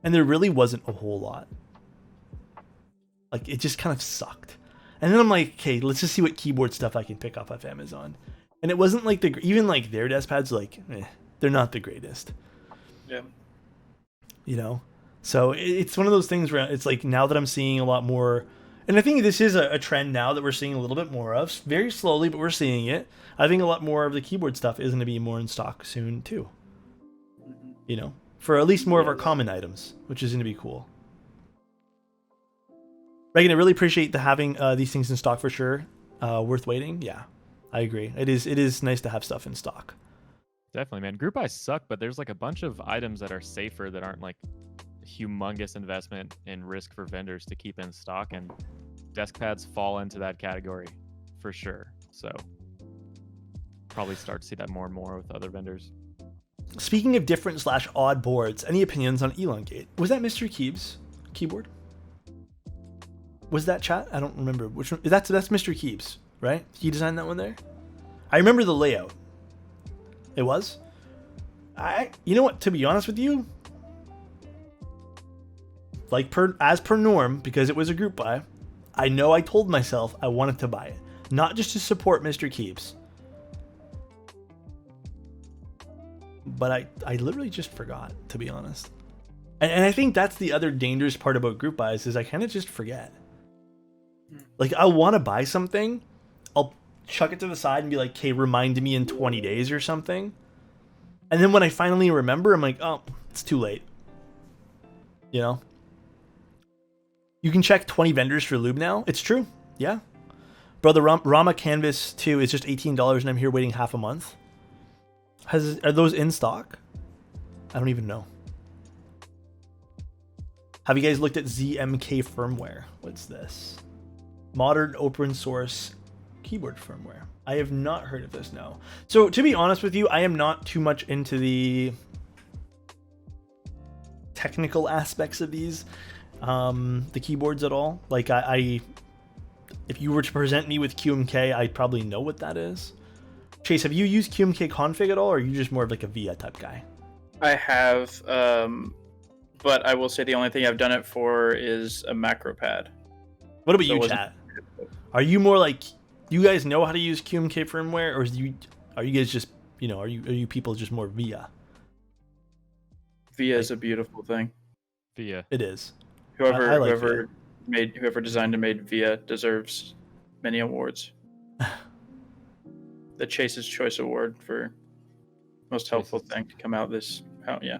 And there really wasn't a whole lot. Like, it just kind of sucked. And then I'm like, okay, let's just see what keyboard stuff I can pick up off Amazon. And it wasn't like even like their desk pads, like, they're not the greatest. Yeah. You know? So it's one of those things where it's like, now that I'm seeing a lot more, and I think this is a trend now that we're seeing a little bit more of, very slowly, but we're seeing it. I think a lot more of the keyboard stuff is going to be more in stock soon too. You know, for at least more of our common items, which is going to be cool. Reagan, I really appreciate having these things in stock for sure. Worth waiting. Yeah, I agree. It is nice to have stuff in stock. Definitely, man. Group buys suck, but there's like a bunch of items that are safer that aren't like humongous investment and risk for vendors to keep in stock, and desk pads fall into that category for sure. So probably start to see that more and more with other vendors. Speaking of different / odd boards, any opinions on Elongate? Was that Mr. Keebs' keyboard? Was that chat? I don't remember which one. That's Mr. Keebs, right? He designed that one there. I remember the layout. It was. You know what? To be honest with you, like as per norm, because it was a group buy, I know I told myself I wanted to buy it, not just to support Mr. Keebs, but I literally just forgot, to be honest. And I think that's the other dangerous part about group buys is I kind of just forget. Like, I want to buy something, I'll chuck it to the side and be like, "Okay, remind me in 20 days or something." And then when I finally remember, I'm like, "Oh, it's too late." You know? You can check 20 vendors for lube now. It's true. Yeah. Bro, the Rama Canvas 2 is just $18 and I'm here waiting half a month. Are those in stock? I don't even know. Have you guys looked at ZMK firmware? What's this? Modern open source keyboard firmware. I have not heard of this, no. So to be honest with you, I am not too much into the technical aspects of these, the keyboards at all. Like if you were to present me with QMK, I'd probably know what that is. Chase, have you used QMK config at all, or are you just more of like a VIA type guy? I have, but I will say the only thing I've done it for is a macro pad. What about you, chat? Are you more like, do you guys know how to use QMK firmware, or are you guys just, you know, are you people just more VIA? VIA is a beautiful thing. VIA. It is. Whoever designed and made VIA deserves many awards. The Chase's Choice Award for most helpful thing to come out this. Yeah,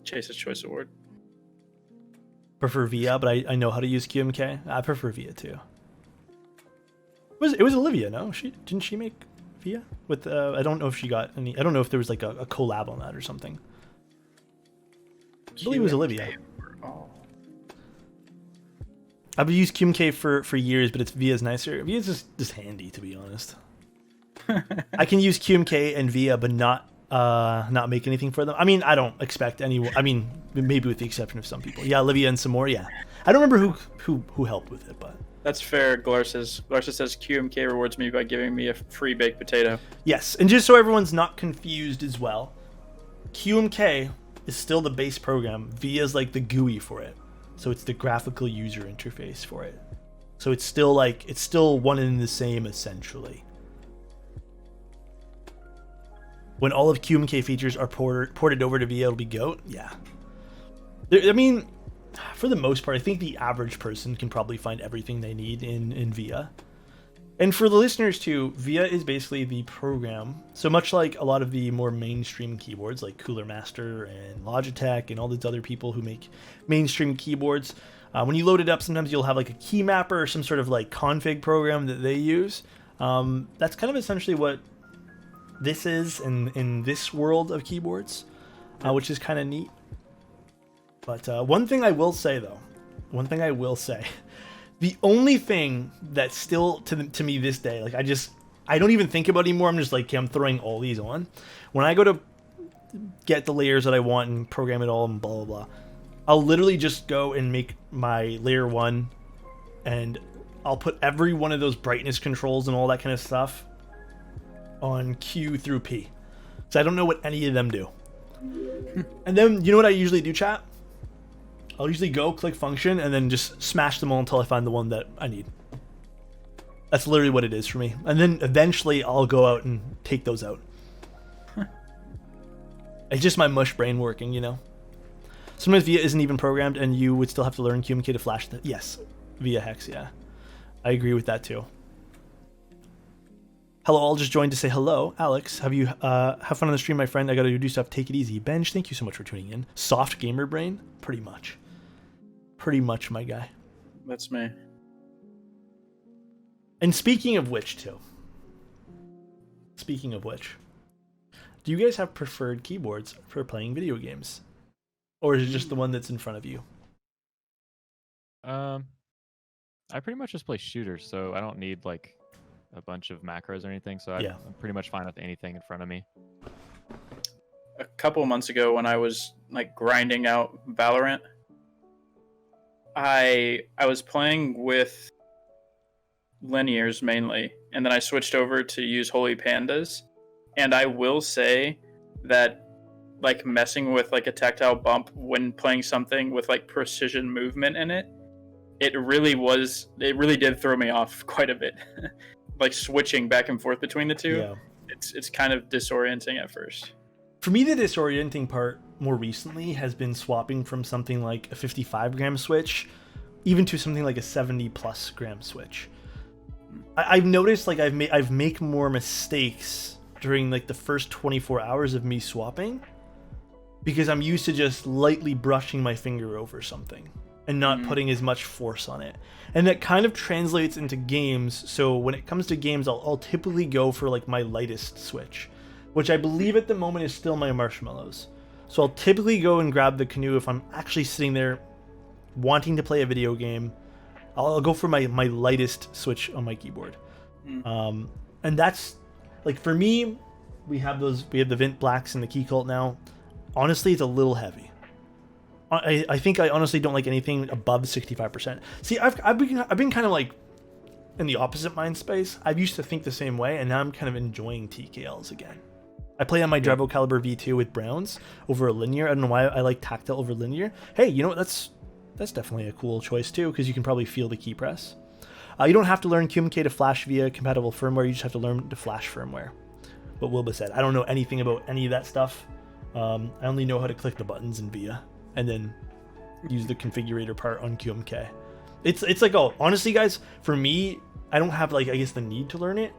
Chase's Choice Award. Prefer VIA, but I know how to use QMK. I prefer VIA too. It was Olivia, no? Didn't she make VIA with? I don't know if she got any. I don't know if there was like a collab on that or something. I believe it was Olivia. Oh. I've used QMK for years, but VIA's nicer. VIA's just handy, to be honest. I can use QMK and VIA, but not make anything for them. I mean, I don't expect anyone. I mean, maybe with the exception of some people. Yeah, Olivia and some more. Yeah, I don't remember who helped with it, but that's fair. Glarsa says QMK rewards me by giving me a free baked potato. Yes, and just so everyone's not confused as well, QMK is still the base program. VIA is like the GUI for it, so it's the graphical user interface for it. So it's still one and the same essentially. When all of QMK features are ported over to VIA, it'll be GOAT. Yeah. I mean, for the most part, I think the average person can probably find everything they need in VIA. And for the listeners too, VIA is basically the program. So much like a lot of the more mainstream keyboards like Cooler Master and Logitech and all these other people who make mainstream keyboards, when you load it up, sometimes you'll have like a key mapper or some sort of like config program that they use. That's kind of essentially what this is in this world of keyboards, which is kind of neat. But one thing I will say, the only thing that's still to me this day, like I don't even think about it anymore. I'm just like, okay, I'm throwing all these on. When I go to get the layers that I want and program it all and blah, blah, blah, I'll literally just go and make my layer 1 and I'll put every one of those brightness controls and all that kind of stuff on Q through P. So I don't know what any of them do. And then, you know what I usually do, chat? I'll usually go click function and then just smash them all until I find the one that I need. That's literally what it is for me. And then eventually I'll go out and take those out. It's just my mush brain working, you know? Sometimes VIA isn't even programmed and you would still have to learn QMK to flash the... Yes, VIA hex, yeah. I agree with that too. Hello, all just joined to say hello. Alex, have fun on the stream, my friend. I gotta do stuff. Take it easy. Benj, thank you so much for tuning in. Soft gamer brain? Pretty much, my guy. That's me. And speaking of which, do you guys have preferred keyboards for playing video games? Or is it just the one that's in front of you? I pretty much just play shooters, so I don't need like a bunch of macros or anything, so I'm pretty much fine with anything in front of me. A couple months ago when I was like grinding out Valorant, I was playing with linears mainly, and then I switched over to use Holy Pandas. And I will say that like messing with like a tactile bump when playing something with like precision movement in it, it really did throw me off quite a bit. Like switching back and forth between the two. Yeah. It's kind of disorienting at first. For me, the disorienting part more recently has been swapping from something like a 55-gram switch even to something like a 70+ gram switch. I've noticed like I've make more mistakes during like the first 24 hours of me swapping because I'm used to just lightly brushing my finger over something and not putting as much force on it. And that kind of translates into games. So when it comes to games, I'll typically go for like my lightest switch, which I believe at the moment is still my marshmallows. So I'll typically go and grab the canoe if I'm actually sitting there wanting to play a video game. I'll go for my lightest switch on my keyboard. And that's like, for me, we have the Vint Blacks and the Key Cult now. Honestly, it's a little heavy. I think I honestly don't like anything above 65%. See, I've been kind of like in the opposite mind space. I've used to think the same way, and now I'm kind of enjoying TKLs again. I play on my Drevo Caliber V2 with Browns over a linear. I don't know why I like tactile over linear. Hey, you know what? That's definitely a cool choice too, because you can probably feel the key press. You don't have to learn QMK to flash via compatible firmware. You just have to learn to flash firmware. What Wilbur said. I don't know anything about any of that stuff. I only know how to click the buttons in VIA and then use the configurator part on QMK. It's like, oh, honestly, guys, for me, I don't have like, I guess, the need to learn it.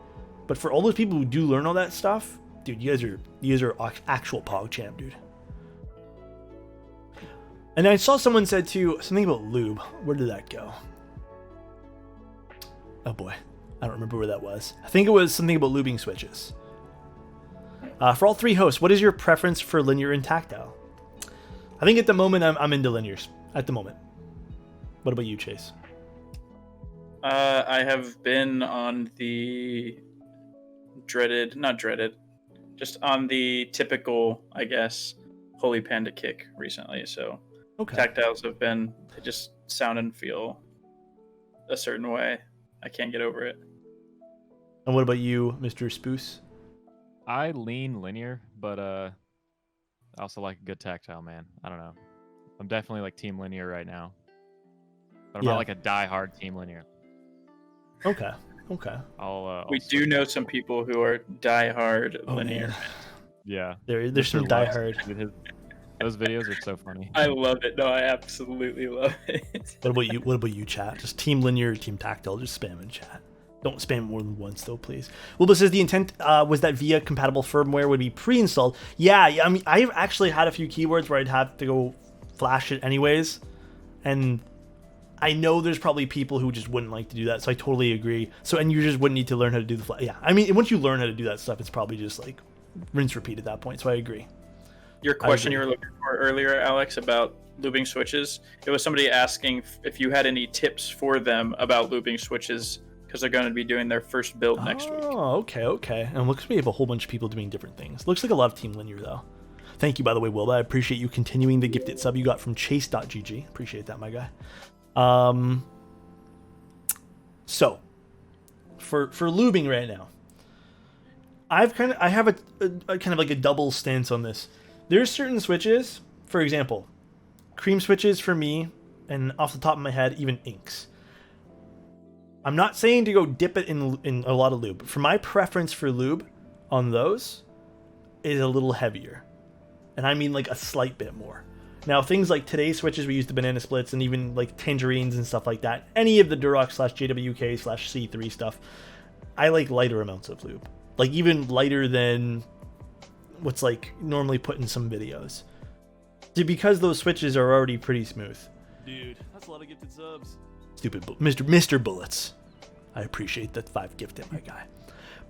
But for all those people who do learn all that stuff, dude, you guys are actual PogChamp, dude. And I saw someone said too something about lube. Where did that go? Oh boy, I don't remember where that was. I think it was something about lubing switches. For all three hosts, what is your preference for linear and tactile? I think at the moment I'm into linears. At the moment. What about you, Chase? I have been on the just on the typical, I guess, Holy Panda kick recently. So okay. Tactiles they just sound and feel a certain way. I can't get over it. And what about you, Mr. Spoos? I lean linear, but I also like a good tactile, man. I don't know. I'm definitely like team linear right now. But I'm not like a die-hard team linear. Okay. We do know some people who are die-hard linear. Man. Yeah. There's some die-hard. Those videos are so funny. I love it. No, I absolutely love it. What about you, chat? Just team linear, team tactile. Just spam in chat. Don't spam more than once, though, please. Wilbur says the intent was that VIA compatible firmware would be pre-installed. Yeah, I mean, I've actually had a few keywords where I'd have to go flash it anyways, and I know there's probably people who just wouldn't like to do that, so I totally agree. So, and you just wouldn't need to learn how to do the flash. Yeah, I mean, once you learn how to do that stuff, it's probably just like rinse repeat at that point. So I agree. Your question you were looking for earlier, Alex, about lubing switches. It was somebody asking if you had any tips for them about lubing switches, because they're going to be doing their first build next week. Oh, okay. And looks like we have a whole bunch of people doing different things. Looks like a lot of team linear, though. Thank you, by the way, Wilbur. I appreciate you continuing the gifted sub you got from chase.gg. Appreciate that, my guy. So, for lubing right now, I have a kind of like a double stance on this. There's certain switches, for example, cream switches for me, and off the top of my head, even inks. I'm not saying to go dip it in a lot of lube. For my preference for lube on those is a little heavier. And I mean like a slight bit more. Now, things like today's switches, we use the banana splits and even like tangerines and stuff like that. Any of the Durox /JWK/C3 stuff, I like lighter amounts of lube. Like even lighter than what's like normally put in some videos. Because those switches are already pretty smooth. Dude, that's a lot of gifted subs. Stupid Mr. Bullets. I appreciate that 5 gifted, my guy.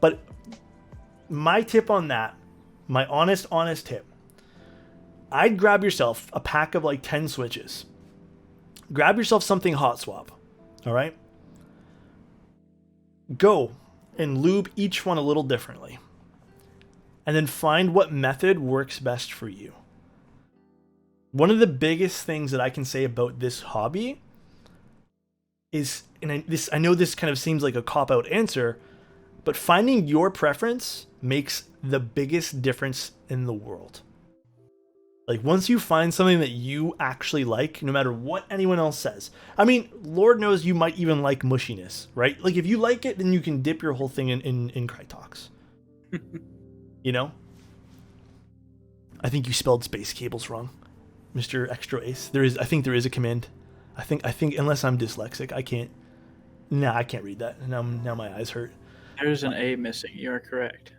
But my tip on that, my honest tip, I'd grab yourself a pack of like 10 switches. Grab yourself something hot swap. All right? Go and lube each one a little differently. And then find what method works best for you. One of the biggest things that I can say about this hobby is, and I know this kind of seems like a cop-out answer, but finding your preference makes the biggest difference in the world. Like, once you find something that you actually like, no matter what anyone else says. I mean, Lord knows you might even like mushiness, right? Like, if you like it, then you can dip your whole thing in Krytox. You know? I think you spelled space cables wrong, Mr. Extra Ace. I think there is a command. I think unless I'm dyslexic, I can't. Nah, I can't read that. Now my eyes hurt. There's an A missing. You are correct.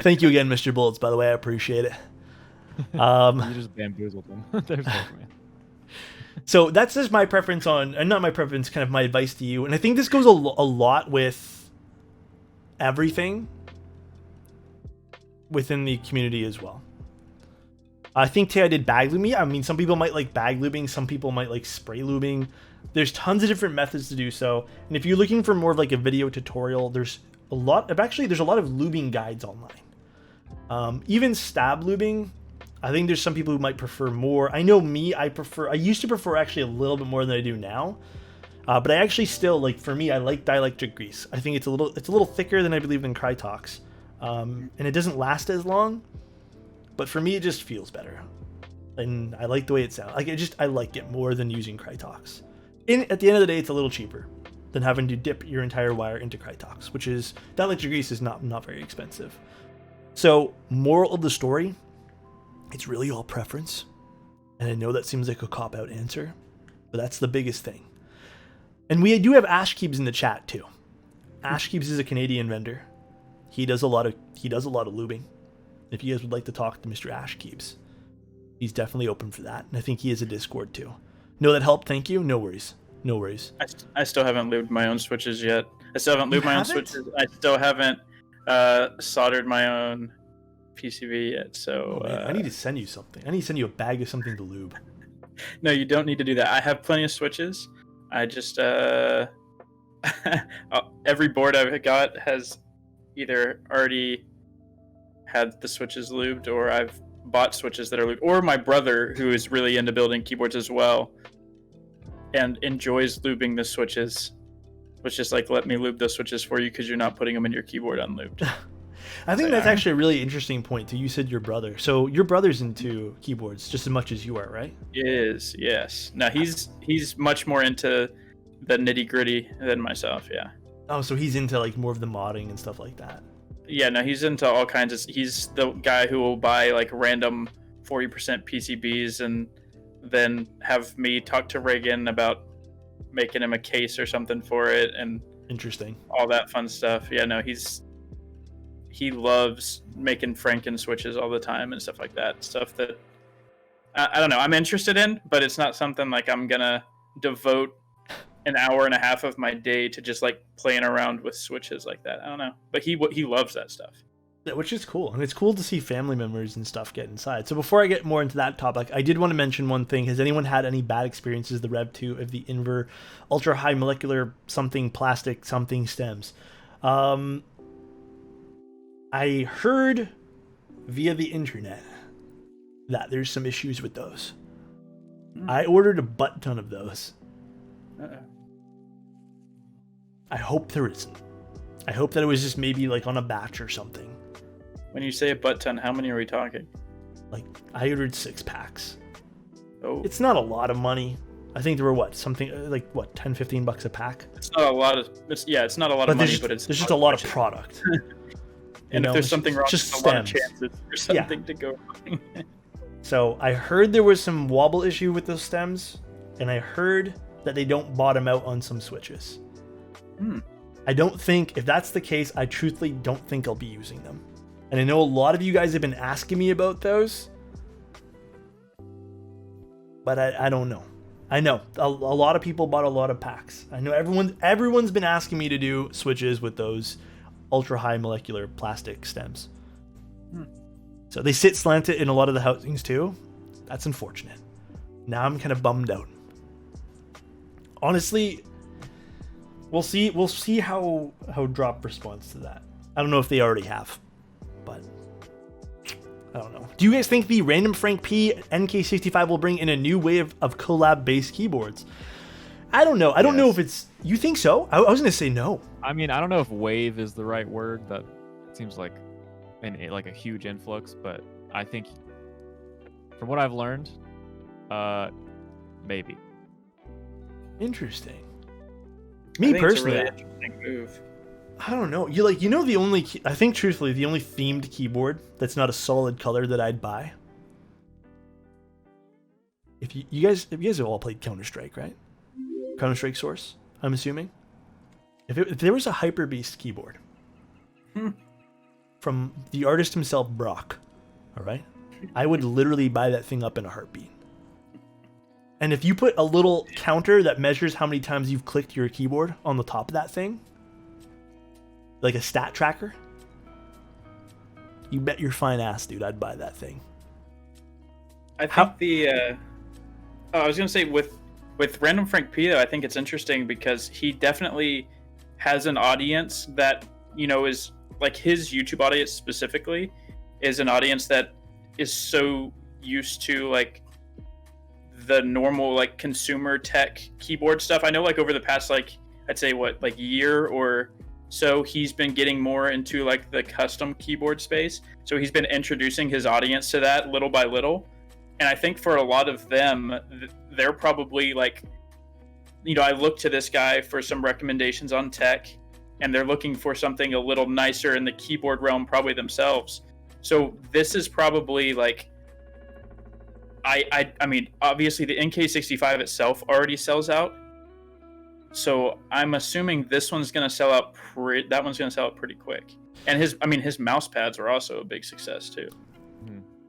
Thank you again, Mr. Bullets. By the way, I appreciate it. You just bamboozled them. There's no man. So that's just my preference on, and not my preference, kind of my advice to you. And I think this goes a lot with everything within the community as well. I think I did bag lubing. I mean, some people might like bag lubing, some people might like spray lubing. There's tons of different methods to do so. And if you're looking for more of like a video tutorial, there's a lot of lubing guides online. Even stab lubing, I think there's some people who might prefer more. I know me, I used to prefer actually a little bit more than I do now. But I actually still, like, for me, I like dielectric grease. I think it's a little thicker than I believe in Krytox. And it doesn't last as long. But for me, it just feels better. And I like the way it sounds. I like it more than using Krytox. At the end of the day, it's a little cheaper than having to dip your entire wire into Krytox, which is, dielectric grease is not very expensive. So, moral of the story, it's really all preference. And I know that seems like a cop-out answer, but that's the biggest thing. And we do have Ash Keebs in the chat too. Ash Keebs is a Canadian vendor. He does a lot of lubing. If you guys would like to talk to Mr. Ash Keebs, he's definitely open for that. And I think he has a Discord too. No, that helped. Thank you. No worries. No worries. I still haven't lubed my own switches yet. I still haven't lubed my own switches. I still haven't soldered my own PCB yet. So I need to send you something. I need to send you a bag of something to lube. No, you don't need to do that. I have plenty of switches. I just every board I've got has either already had the switches lubed, or I've bought switches that are lubed, or my brother, who is really into building keyboards as well and enjoys lubing the switches, was just like, let me lube the switches for you because you're not putting them in your keyboard unlubed. I think that's actually a really interesting point too. You said your brother. So your brother's into keyboards just as much as you are, right? Is, yes. Now he's much more into the nitty gritty than myself, yeah. Oh, so he's into like more of the modding and stuff like that. Yeah, no, he's into all kinds of. He's the guy who will buy like random 40% PCBs and then have me talk to Reagan about making him a case or something for it, and interesting, all that fun stuff. Yeah, no, he loves making Franken switches all the time and stuff like that. Stuff that I don't know, I'm interested in, but it's not something like I'm gonna devote an hour and a half of my day to just like playing around with switches like that. I don't know, but he loves that stuff. Yeah, which is cool, and it's cool to see family members and stuff get inside. So before I get more into that topic, I did want to mention one thing. Has anyone had any bad experiences with the Rev 2 of the Inver ultra high molecular something plastic something stems? I heard via the internet that there's some issues with those. I ordered a butt ton of those. I hope there isn't. I hope that it was just maybe like on a batch or something. When you say a butt ton, how many are we talking? Like, I ordered 6 packs. Oh. It's not a lot of money. I think there were something like 10, 15 bucks a pack. It's not a lot of. It's not a lot of money, but it's there's just a lot of product. And if there's something wrong, just there's a lot of chances for something to go wrong. So I heard there was some wobble issue with those stems, and I heard that they don't bottom out on some switches. I don't think, if that's the case, I truthfully don't think I'll be using them. And I know a lot of you guys have been asking me about those, but I don't know. I know a lot of people bought a lot of packs. I know everyone's been asking me to do switches with those ultra high molecular plastic stems. So they sit slanted in a lot of the housings too. That's unfortunate. Now I'm kind of bummed out. Honestly, we'll see how Drop responds to that. I don't know if they already have, but I don't know. Do you guys think the Random Frank P NK65 will bring in a new wave of collab based keyboards? I don't know. I don't know if it's You think so? I was gonna say no. I mean, I don't know if wave is the right word. That seems like like a huge influx, but I think from what I've learned, maybe. Interesting. I Me think personally, it's a really interesting move. I don't know. I think truthfully, the only themed keyboard that's not a solid color that I'd buy. If you guys have all played Counter-Strike, right? Counter-Strike Source, I'm assuming. If there was a Hyper Beast keyboard from the artist himself, Brock, all right, I would literally buy that thing up in a heartbeat. And if you put a little counter that measures how many times you've clicked your keyboard on the top of that thing, like a stat tracker, you bet your fine ass, dude, I'd buy that thing. I think I was gonna say with Random Frank P though, I think it's interesting because he definitely has an audience that, you know, is like his YouTube audience specifically is an audience that is so used to like the normal like consumer tech keyboard stuff. I know like over the past like I'd say year or so he's been getting more into like the custom keyboard space. So he's been introducing his audience to that little by little. And I think for a lot of them, they're probably like, you know, I look to this guy for some recommendations on tech, and they're looking for something a little nicer in the keyboard realm, probably themselves. So this is probably like, I mean, obviously the NK65 itself already sells out. So I'm assuming this one's going to sell out. That one's going to sell out pretty quick. And his mouse pads are also a big success too.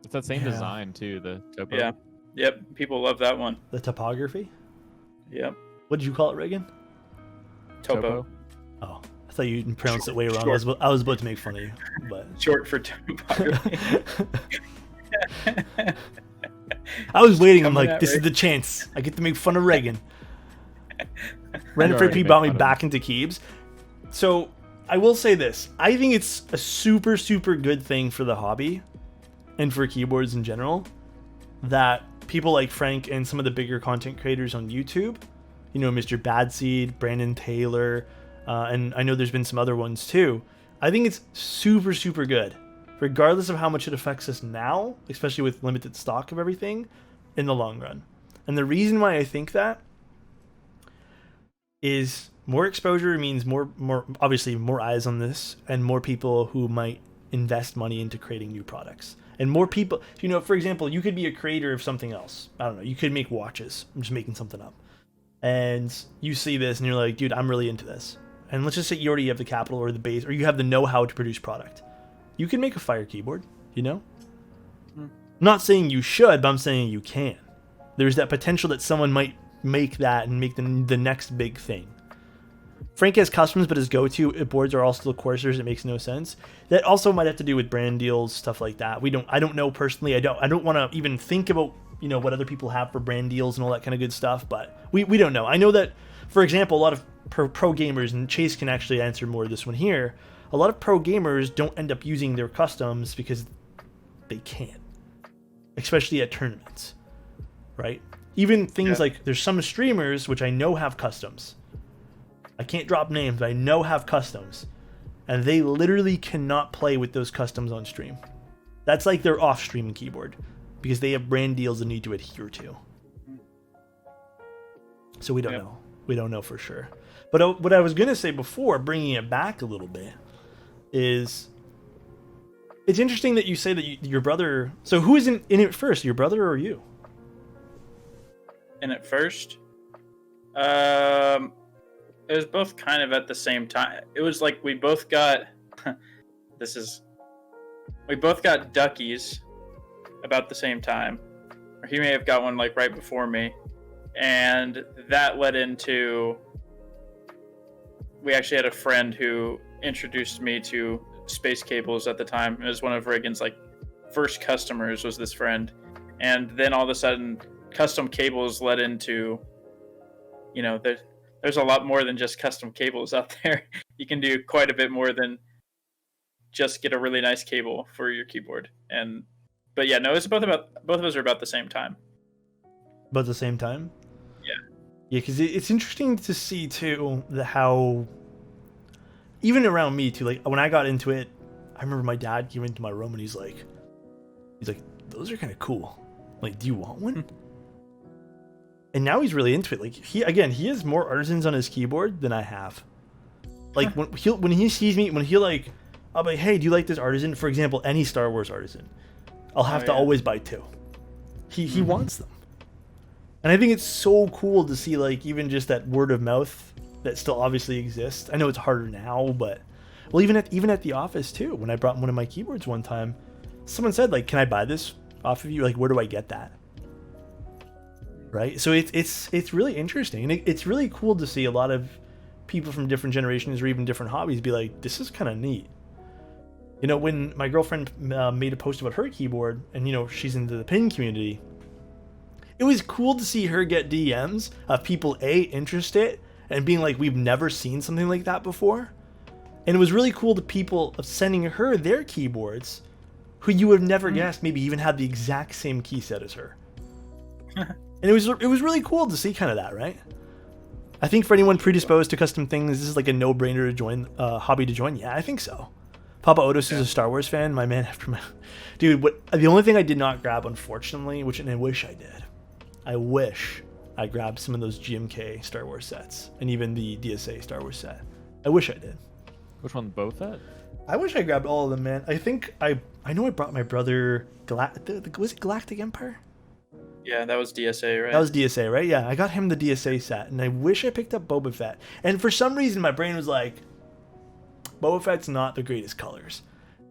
It's that same design too, the topo. Yeah. Yep. People love that one. The topography? Yep. What did you call it, Reagan? Topo. Oh, I thought you pronounced it way wrong. Short. I was about to make fun of you, but Short for topography. I was waiting. I'm Coming like, at this is Reagan. the chance. I get to make fun of Reagan. already Renford P made brought me fun of back into Keebs. So I will say this. I think it's a super, super good thing for the hobby and for keyboards in general that people like Frank and some of the bigger content creators on YouTube, you know, Mr. Badseed, Brandon Taylor, and I know there's been some other ones too. I think it's super, super good, regardless of how much it affects us now, especially with limited stock of everything in the long run. And the reason why I think that is more exposure means more obviously more eyes on this and more people who might invest money into creating new products. And more people, you know, for example, you could be a creator of something else. I don't know. You could make watches. I'm just making something up. And you see this and you're like, dude, I'm really into this. And let's just say you already have the capital or the base, or you have the know-how to produce product. You can make a fire keyboard, you know? I'm not saying you should, but I'm saying you can. There's that potential that someone might make that and make the next big thing. Frank has customs, but his go-to boards are all still Corsairs. It makes no sense. That also might have to do with brand deals, stuff like that. I don't know personally. I don't want to even think about, you know, what other people have for brand deals and all that kind of good stuff. But we don't know. I know that, for example, a lot of pro gamers, and Chase can actually answer more of this one here. A lot of pro gamers don't end up using their customs because they can't, especially at tournaments, right? Even things like there's some streamers which I know have customs. I can't drop names, but I know have customs. And they literally cannot play with those customs on stream. That's like their off-stream keyboard. Because they have brand deals they need to adhere to. So we don't know. We don't know for sure. But what I was going to say before, bringing it back a little bit, is it's interesting that you say that your brother... So who is in it first, your brother or you? In it first? It was both kind of at the same time. It was like we both got we both got duckies about the same time. Or he may have got one like right before me. And that led into, we actually had a friend who introduced me to space cables at the time. It was one of Reagan's like first customers was this friend. And then all of a sudden custom cables led into, you know, there's a lot more than just custom cables out there. You can do quite a bit more than just get a really nice cable for your keyboard. But yeah, no, it's both of us are about the same time. About the same time? Yeah. Yeah, because it's interesting to see too how even around me too. Like when I got into it, I remember my dad came into my room and he's like, those are kind of cool. Like, do you want one? And now he's really into it. Like he has more artisans on his keyboard than I have. Like when he sees me, I'll be like, hey, do you like this artisan? For example, any Star Wars artisan, I'll have to always buy two. He wants them. And I think it's so cool to see, like, even just that word of mouth that still obviously exists. I know it's harder now, but well, even at the office too. When I brought one of my keyboards one time, someone said, like, "Can I buy this off of you? Like, where do I get that?" Right. So it's really interesting, and it's really cool to see a lot of people from different generations or even different hobbies be like, "This is kind of neat." You know, when my girlfriend made a post about her keyboard, and you know she's into the pin community. It was cool to see her get DMs of people interested and being like, we've never seen something like that before. And it was really cool to people of sending her their keyboards who you would have never guessed maybe even had the exact same key set as her. And it was really cool to see kind of that, right? I think for anyone predisposed to custom things, this is like a no-brainer to join, hobby to join. Yeah, I think so. Papa Otis is a Star Wars fan, my man. Dude, the only thing I did not grab, unfortunately, and I wish I did. I wish I grabbed some of those GMK Star Wars sets and even the DSA Star Wars set. I wish I did. Which one, both at? I wish I grabbed all of them, man. I think I know I brought my brother was it Galactic Empire? Yeah, that was DSA, right? That was DSA, right? Yeah, I got him the DSA set, and I wish I picked up Boba Fett. And for some reason, my brain was like, Boba Fett's not the greatest colors.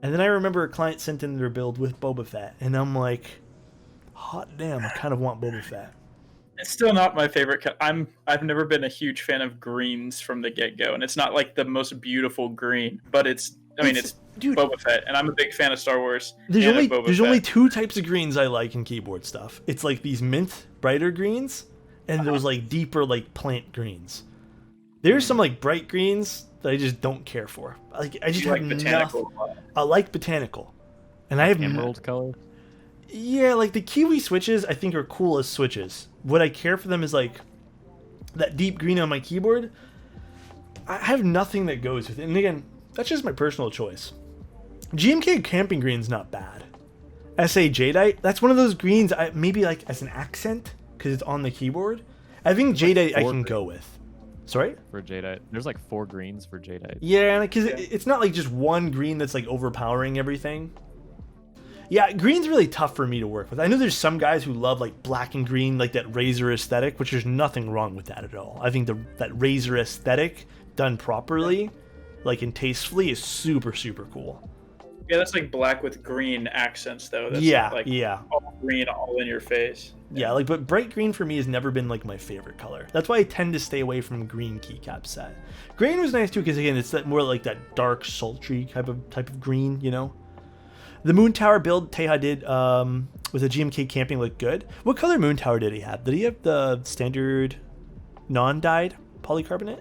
And then I remember a client sent in their build with Boba Fett, and I'm like, hot damn, I kind of want Boba Fett. It's still not my favorite. I've never been a huge fan of greens from the get-go, and it's not like the most beautiful green, but it's dude, Boba Fett, and I'm a big fan of Star Wars. There's only two types of greens I like in keyboard stuff. It's like these mint brighter greens, and those like deeper like plant greens. There's some like bright greens that I just don't care for. Like I just have botanical. I like botanical, and I have emerald color. Yeah, like the Kiwi switches I think are cool as switches. What I care for them is like that deep green on my keyboard. I have nothing that goes with it. And again, that's just my personal choice. GMK Camping Green's not bad. SA Jadeite, that's one of those greens I maybe like as an accent because it's on the keyboard. I think Jadeite I can go with. Sorry? For Jadeite. There's like 4 greens for Jadeite. Yeah, because it's not like just one green that's like overpowering everything. Yeah, green's really tough for me to work with. I know there's some guys who love like black and green, like that razor aesthetic, which there's nothing wrong with that at all. I think that razor aesthetic done properly, like and tastefully, is super, super cool. Yeah, that's like black with green accents though. That's all green, all in your face. Yeah, like but bright green for me has never been like my favorite color. That's why I tend to stay away from green keycap set. Green was nice too because again, it's that more like that dark, sultry type of green, you know. The Moon Tower build Teja did with a GMK Camping looked good. What color Moon Tower did he have? Did he have the standard non-dyed polycarbonate?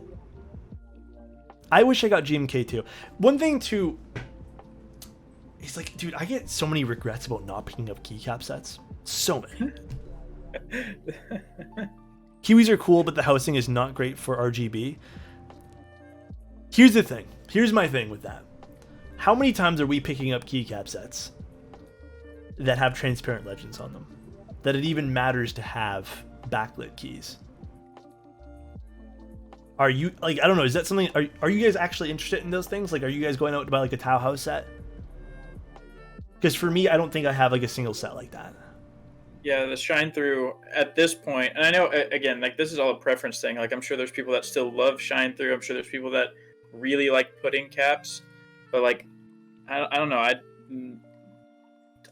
I wish I got GMK too. One thing too, he's like, dude, I get so many regrets about not picking up keycap sets. So many. Kiwis are cool, but the housing is not great for RGB. Here's the thing. Here's my thing with that. How many times are we picking up keycap sets that have transparent legends on them? That it even matters to have backlit keys? Are you, like, I don't know, is that something, are you guys actually interested in those things? Like, are you guys going out to buy like a Tau House set? Because for me, I don't think I have like a single set like that. Yeah, the shine through at this point, and I know, again, like this is all a preference thing. Like I'm sure there's people that still love shine through. I'm sure there's people that really like pudding caps. But like, I don't know.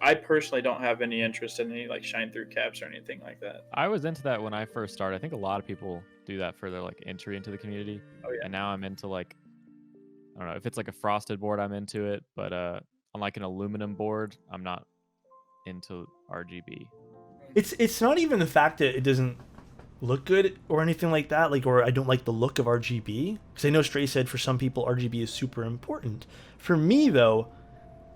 I personally don't have any interest in any like shine through caps or anything like that. I was into that when I first started. I think a lot of people do that for their like entry into the community. Oh yeah. And now I'm into like, I don't know if it's like a frosted board, I'm into it. But on like an aluminum board, I'm not into RGB. It's not even the fact that it doesn't look good or anything like that, like, or I don't like the look of RGB, because I know Stray said for some people RGB is super important. For me though,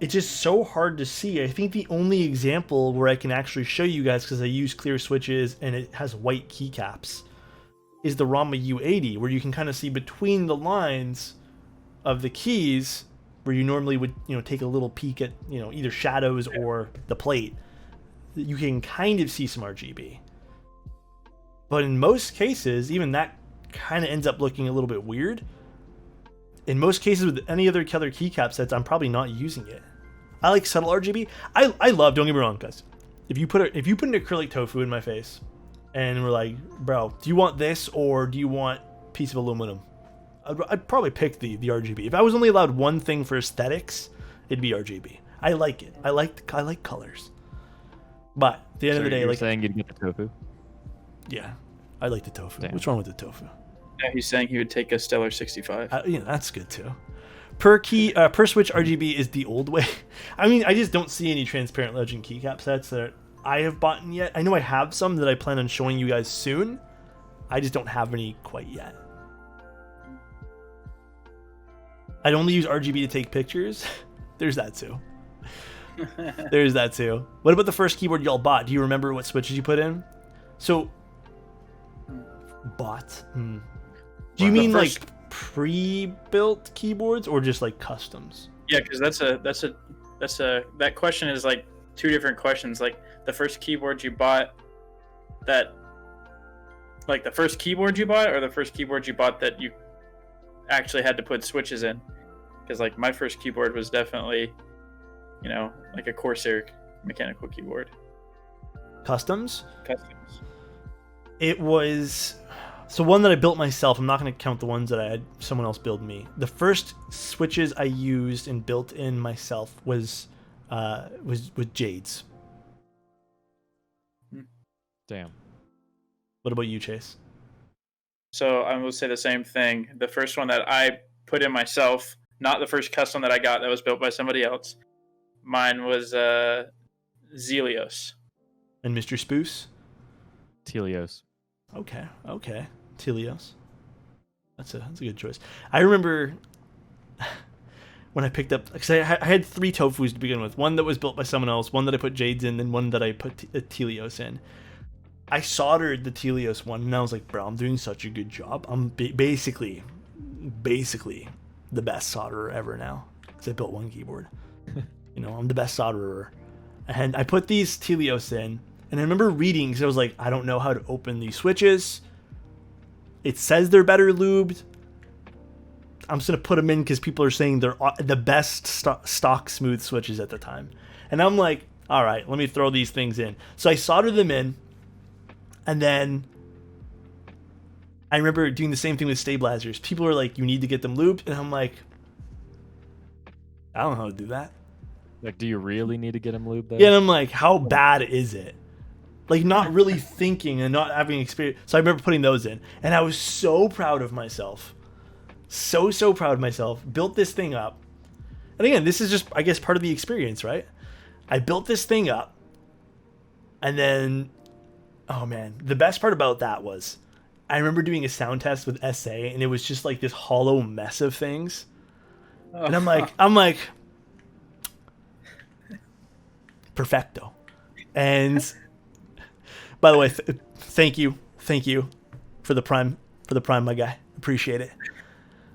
it's just so hard to see. I think the only example where I can actually show you guys, because I use clear switches and it has white keycaps, is the Rama U80, where you can kind of see between the lines of the keys, where you normally would, take a little peek at, either shadows or the plate. You can kind of see some RGB. But in most cases, even that kind of ends up looking a little bit weird. In most cases with any other color keycap sets, I'm probably not using it. I like subtle RGB. I love, don't get me wrong, guys. If you put an acrylic tofu in my face and we're like, bro, do you want this or do you want a piece of aluminum? I'd probably pick the RGB. If I was only allowed one thing for aesthetics, it'd be RGB. I like it. I like colors. But at the end of the day, you're saying you'd get the tofu? Yeah, I like the tofu. Damn. What's wrong with the tofu? Yeah, he's saying he would take a Stellar 65. That's good too. Per switch RGB is the old way. I mean, I just don't see any transparent Legend keycap sets that I have bought yet. I know I have some that I plan on showing you guys soon. I just don't have any quite yet. I'd only use RGB to take pictures. There's that too. There's that too. What about the first keyboard y'all bought? Do you remember what switches you put in? So, bought? Do you mean like pre-built keyboards or just like customs? Yeah, because that question is like two different questions. Like the first keyboard you bought, that, like the first keyboard you bought, or the first keyboard you bought that you actually had to put switches in. Because like my first keyboard was definitely, like a Corsair mechanical keyboard. Customs? Customs. It was one that I built myself. I'm not going to count the ones that I had someone else build me. The first switches I used and built in myself was with Jade's. Damn. What about you, Chase? So I will say the same thing. The first one that I put in myself, not the first custom that I got that was built by somebody else. Mine was Zelios. And Mr. Spoos? Telios. Okay. Telios. That's a good choice. I remember when I picked up, because I had 3 Tofus to begin with. One that was built by someone else, one that I put Jade's in, and one that I put Telios in. I soldered the Telios one, and I was like, bro, I'm doing such a good job. I'm basically the best solderer ever now, because I built one keyboard. I'm the best solderer. And I put these Telios in, and I remember reading, because I was like, I don't know how to open these switches. It says they're better lubed. I'm just going to put them in because people are saying they're the best stock smooth switches at the time. And I'm like, all right, let me throw these things in. So I soldered them in. And then I remember doing the same thing with stabilizers. People are like, you need to get them lubed. And I'm like, I don't know how to do that. Like, do you really need to get them lubed though? Yeah, and I'm like, how bad is it? Like, not really thinking and not having experience. So I remember putting those in. And I was so proud of myself. So proud of myself. Built this thing up. And again, this is just, I guess, part of the experience, right? I built this thing up. And then, oh man, the best part about that was I remember doing a sound test with SA, and it was just like this hollow mess of things. And I'm like, perfecto. And by the way, thank you for the prime, my guy. Appreciate it.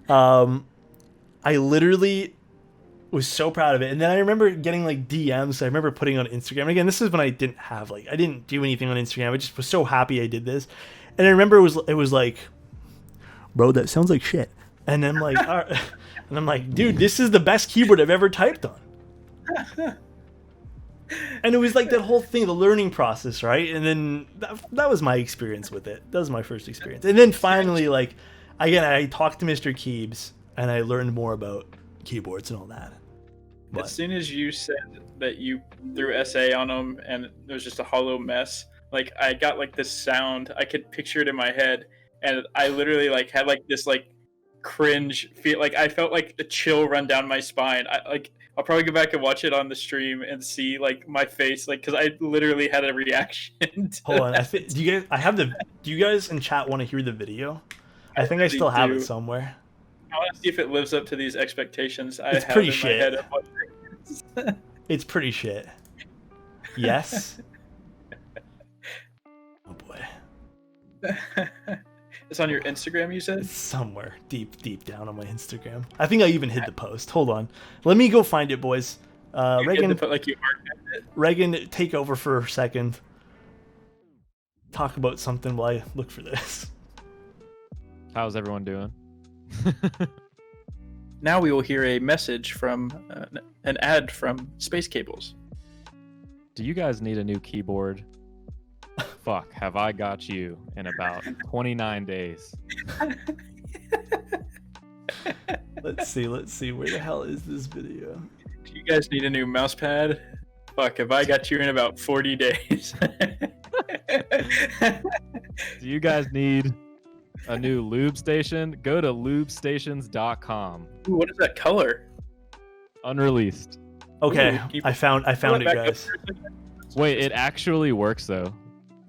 I literally was so proud of it. And then I remember getting like DMs. I remember putting on Instagram. And again, this is when I didn't do anything on Instagram. I just was so happy I did this. And I remember it was like, bro, that sounds like shit. And I'm like, all right. And I'm like, dude, this is the best keyboard I've ever typed on. And it was like that whole thing, the learning process, right? And then that was my experience with it. That was my first experience. And then finally, like, again, I talked to Mr. Keebs, and I learned more about keyboards and all that. But as soon as you said that you threw SA on them and it was just a hollow mess, like, I got like this sound. I could picture it in my head, and I literally like had like this like cringe feel. Like I felt like a chill run down my spine. I'll probably go back and watch it on the stream and see like my face, like, because I literally had a reaction. Hold on, do you guys in chat want to hear the video? I think I still have it somewhere. I want to see if it lives up to these expectations I it's have pretty in shit. my head of what it is. It's pretty shit. Yes. Oh boy. It's on your Instagram, you said? It's somewhere deep down on my Instagram. I think I even hid the post. Hold on. Let me go find it, boys. Reagan, Like you archived it? Reagan, take over for a second. Talk about something while I look for this. How's everyone doing? Now we will hear a message from an ad from Space Cables. Do you guys need a new keyboard? Fuck, have I got you in about 29 days. Let's see. Where the hell is this video? Do you guys need a new mouse pad? Fuck, have I got you in about 40 days? Do you guys need a new lube station? Go to lubestations.com. Ooh, what is that color? Unreleased. Okay, Ooh, I found it, guys. Wait, it actually works though.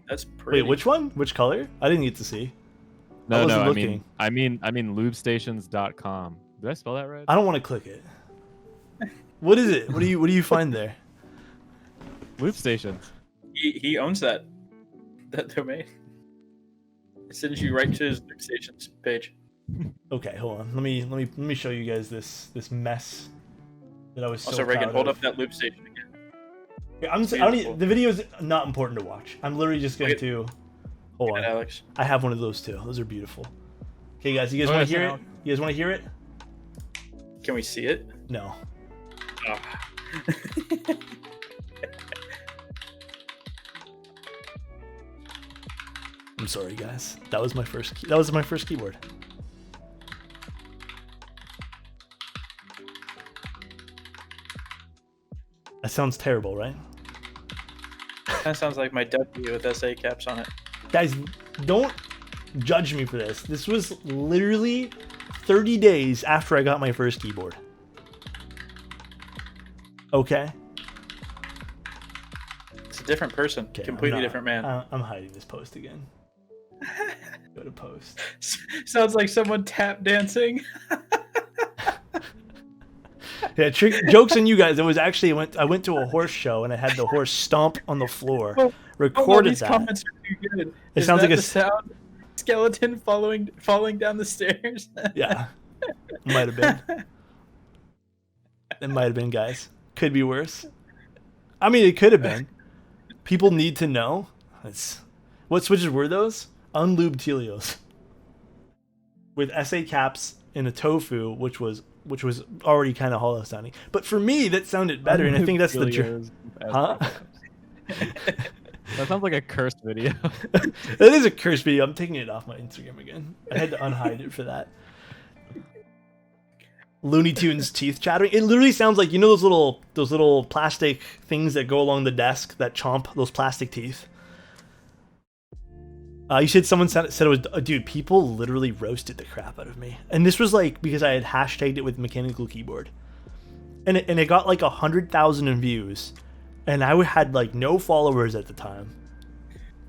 That's pretty. Wait, which one? Which color? I didn't get to see. No, wasn't I looking. mean lubestations.com. Did I spell that right? I don't want to click it. What is it? What do you find there? Lube stations. He owns that domain. It sends you right to his Lube Stations page. Okay, hold on. Let me show you guys this mess that I was so Also, Reagan, proud hold of. up that Lube Station again. Yeah, I don't need, the video is not important to watch. I'm literally just going to hold on. Alex. I have one of those too. Those are beautiful. Okay, guys, you guys want to hear it? You guys want to hear it? Can we see it? No. Oh. I'm sorry, guys. That was my first keyboard. That sounds terrible, right? That sounds like my W with SA caps on it. Guys, don't judge me for this. This was literally 30 days after I got my first keyboard. Okay? It's a different person. Okay, Completely different man. I'm hiding this post again. Go to post. Sounds like someone tap dancing. Yeah, jokes on you guys. It was actually I went to a horse show and I had the horse stomp on the floor. Recorded these that. comments are too good. It Is sounds that like the sound skeleton falling down the stairs. Yeah, might have been. It might have been, guys. Could be worse. I mean, it could have been. People need to know. What switches were those? Unlubed Helios with SA caps and a tofu, which was already kind of hollow sounding. But for me, that sounded better, and I think that's the truth. Huh? That sounds like a cursed video. That is a cursed video. I'm taking it off my Instagram again. I had to unhide it for that. Looney Tunes teeth chattering. It literally sounds like, you know, those little plastic things that go along the desk that chomp those plastic teeth. You said someone said it was, dude, people literally roasted the crap out of me. And this was like because I had hashtagged it with mechanical keyboard. And it got like 100,000 views. And I had like no followers at the time.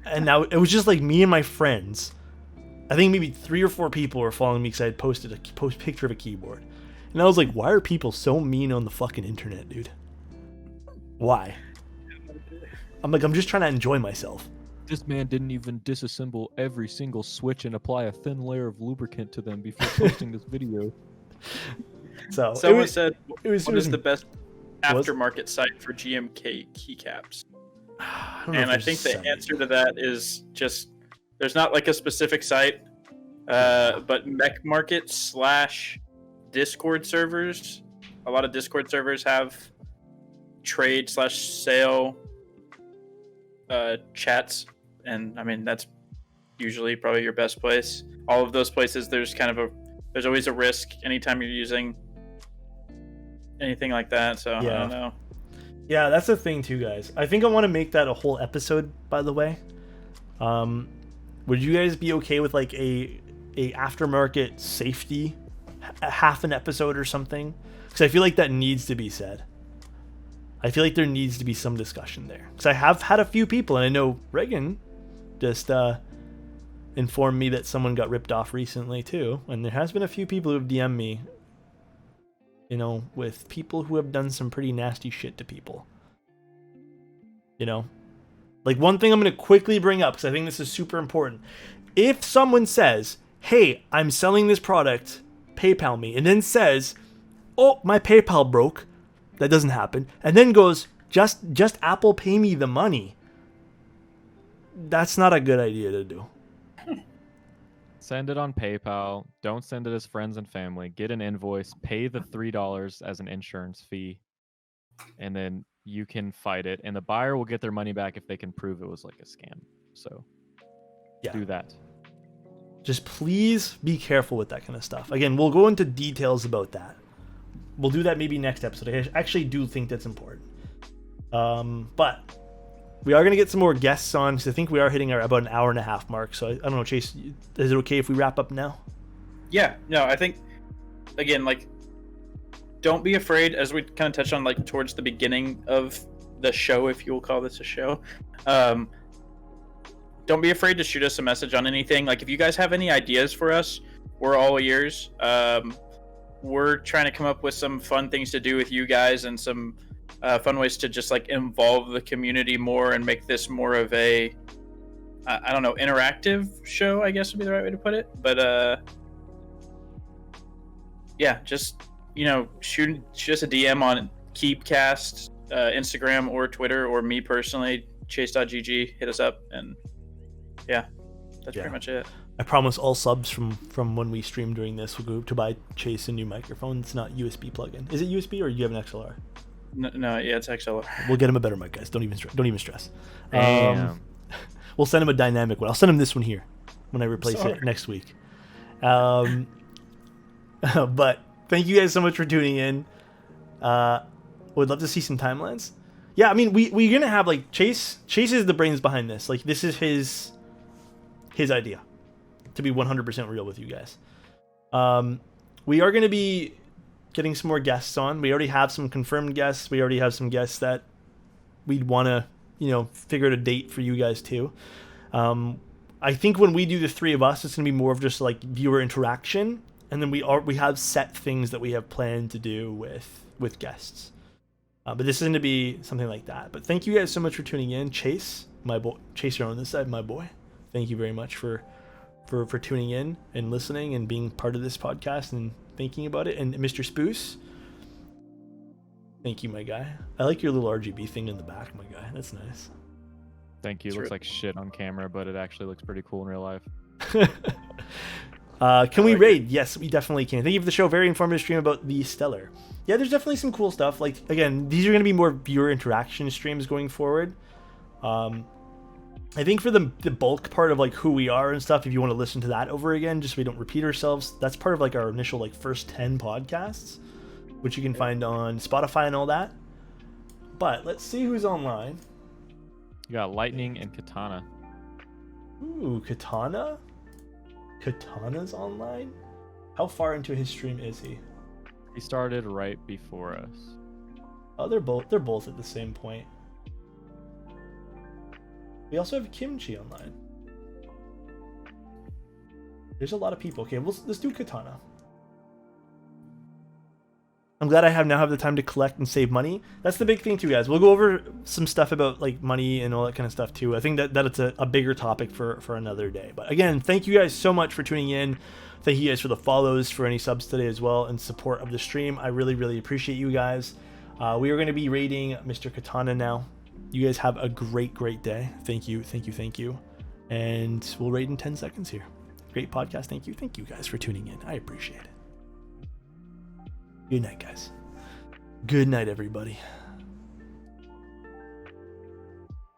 And now it was just like me and my friends. I think maybe 3 or 4 people were following me because I had posted a picture of a keyboard. And I was like, why are people so mean on the fucking internet, dude? Why? I'm like, I'm just trying to enjoy myself. This man didn't even disassemble every single switch and apply a thin layer of lubricant to them before posting this video. So someone said, what is the best aftermarket site for GMK keycaps? I think the answer to that is just, there's not like a specific site, but Mech Market / Discord servers. A lot of Discord servers have trade / sale chats, and I mean that's usually probably your best place. All of those places, there's always a risk anytime you're using anything like that. So yeah. I don't know. Yeah, that's the thing too, guys. I think I want to make that a whole episode, by the way. Would you guys be okay with like a aftermarket safety, half an episode or something? Because I feel like that needs to be said. I feel like there needs to be some discussion there. Because I have had a few people, and I know Reagan just informed me that someone got ripped off recently too. And there has been a few people who have DM'd me, you know, with people who have done some pretty nasty shit to people. You know? Like, one thing I'm going to quickly bring up, because I think this is super important. if someone says, hey, I'm selling this product, PayPal me, and then says, oh, my PayPal broke, that doesn't happen, and then goes, just Apple Pay me the money, that's not a good idea to do. Send it on PayPal. Don't send it as friends and family. Get an invoice. Pay the $3 as an insurance fee, and then you can fight it. And the buyer will get their money back if they can prove it was like a scam. So, do that. Just please be careful with that kind of stuff. Again, we'll go into details about that. We'll do that maybe next episode. I actually do think that's important. But we are going to get some more guests on, because I think we are hitting about an hour and a half mark. So I don't know, Chase, is it okay if we wrap up now? Yeah, no, I think, again, like, don't be afraid, as we kind of touched on, like, towards the beginning of the show, if you will call this a show. Don't be afraid to shoot us a message on anything. Like, if you guys have any ideas for us, we're all ears. We're trying to come up with some fun things to do with you guys, and some fun ways to just like involve the community more and make this more of a, I don't know, interactive show, I guess would be the right way to put it. But yeah, just, you know, shoot us a DM on Keebcast, Instagram or Twitter, or me personally, chase.gg, hit us up, and yeah, that's pretty much it. I promise all subs from when we stream during this will go to buy Chase a new microphone. It's not USB plug-in. Is it USB, or do you have an XLR? No, yeah, it's XLR. We'll get him a better mic, guys. Don't even stress. We'll send him a dynamic one. I'll send him this one here when I replace it next week. But thank you guys so much for tuning in. Would love to see some timelines. Yeah, I mean, we're gonna have like Chase is the brains behind this. Like, this is his idea, to be 100% real with you guys. We are gonna be getting some more guests on. We already have some confirmed guests. We already have some guests that we'd want to, you know, figure out a date for you guys too. I think when we do the three of us, it's gonna be more of just like viewer interaction, and then we have set things that we have planned to do with guests. But this is going to be something like that. But thank you guys so much for tuning in. Chase, my boy, Chase, you're on this side, my boy. Thank you very much for tuning in and listening and being part of this podcast and thinking about it. And Mr. Spoos, thank you, my guy. I like your little RGB thing in the back, my guy. That's nice. Thank you. It looks like shit on camera, but it actually looks pretty cool in real life. Can we raid? Yes, we definitely can. Thank you for the show. Very informative stream about the Stellar. Yeah, there's definitely some cool stuff. Like, again, these are going to be more viewer interaction streams going forward. I think for the bulk part of like who we are and stuff, if you want to listen to that over again, just so we don't repeat ourselves, that's part of like our initial like first 10 podcasts, which you can find on Spotify and all that. But let's see who's online. You got Lightning and Katana. Ooh, Katana? Katana's online? How far into his stream is he? He started right before us. Oh, they're both at the same point. We also have Kimchi online. There's a lot of people. Okay, let's do Katana. I'm glad I now have the time to collect and save money. That's the big thing too, guys. We'll go over some stuff about like money and all that kind of stuff too. I think that it's a bigger topic for another day. But again, thank you guys so much for tuning in. Thank you guys for the follows, for any subs today as well, and support of the stream. I really, really appreciate you guys. We are going to be rating Mr. Katana now. You guys have a great, great day. Thank you, thank you, thank you. And we'll raid in 10 seconds here. Great podcast. Thank you. Thank you guys for tuning in. I appreciate it. Good night, guys. Good night, everybody.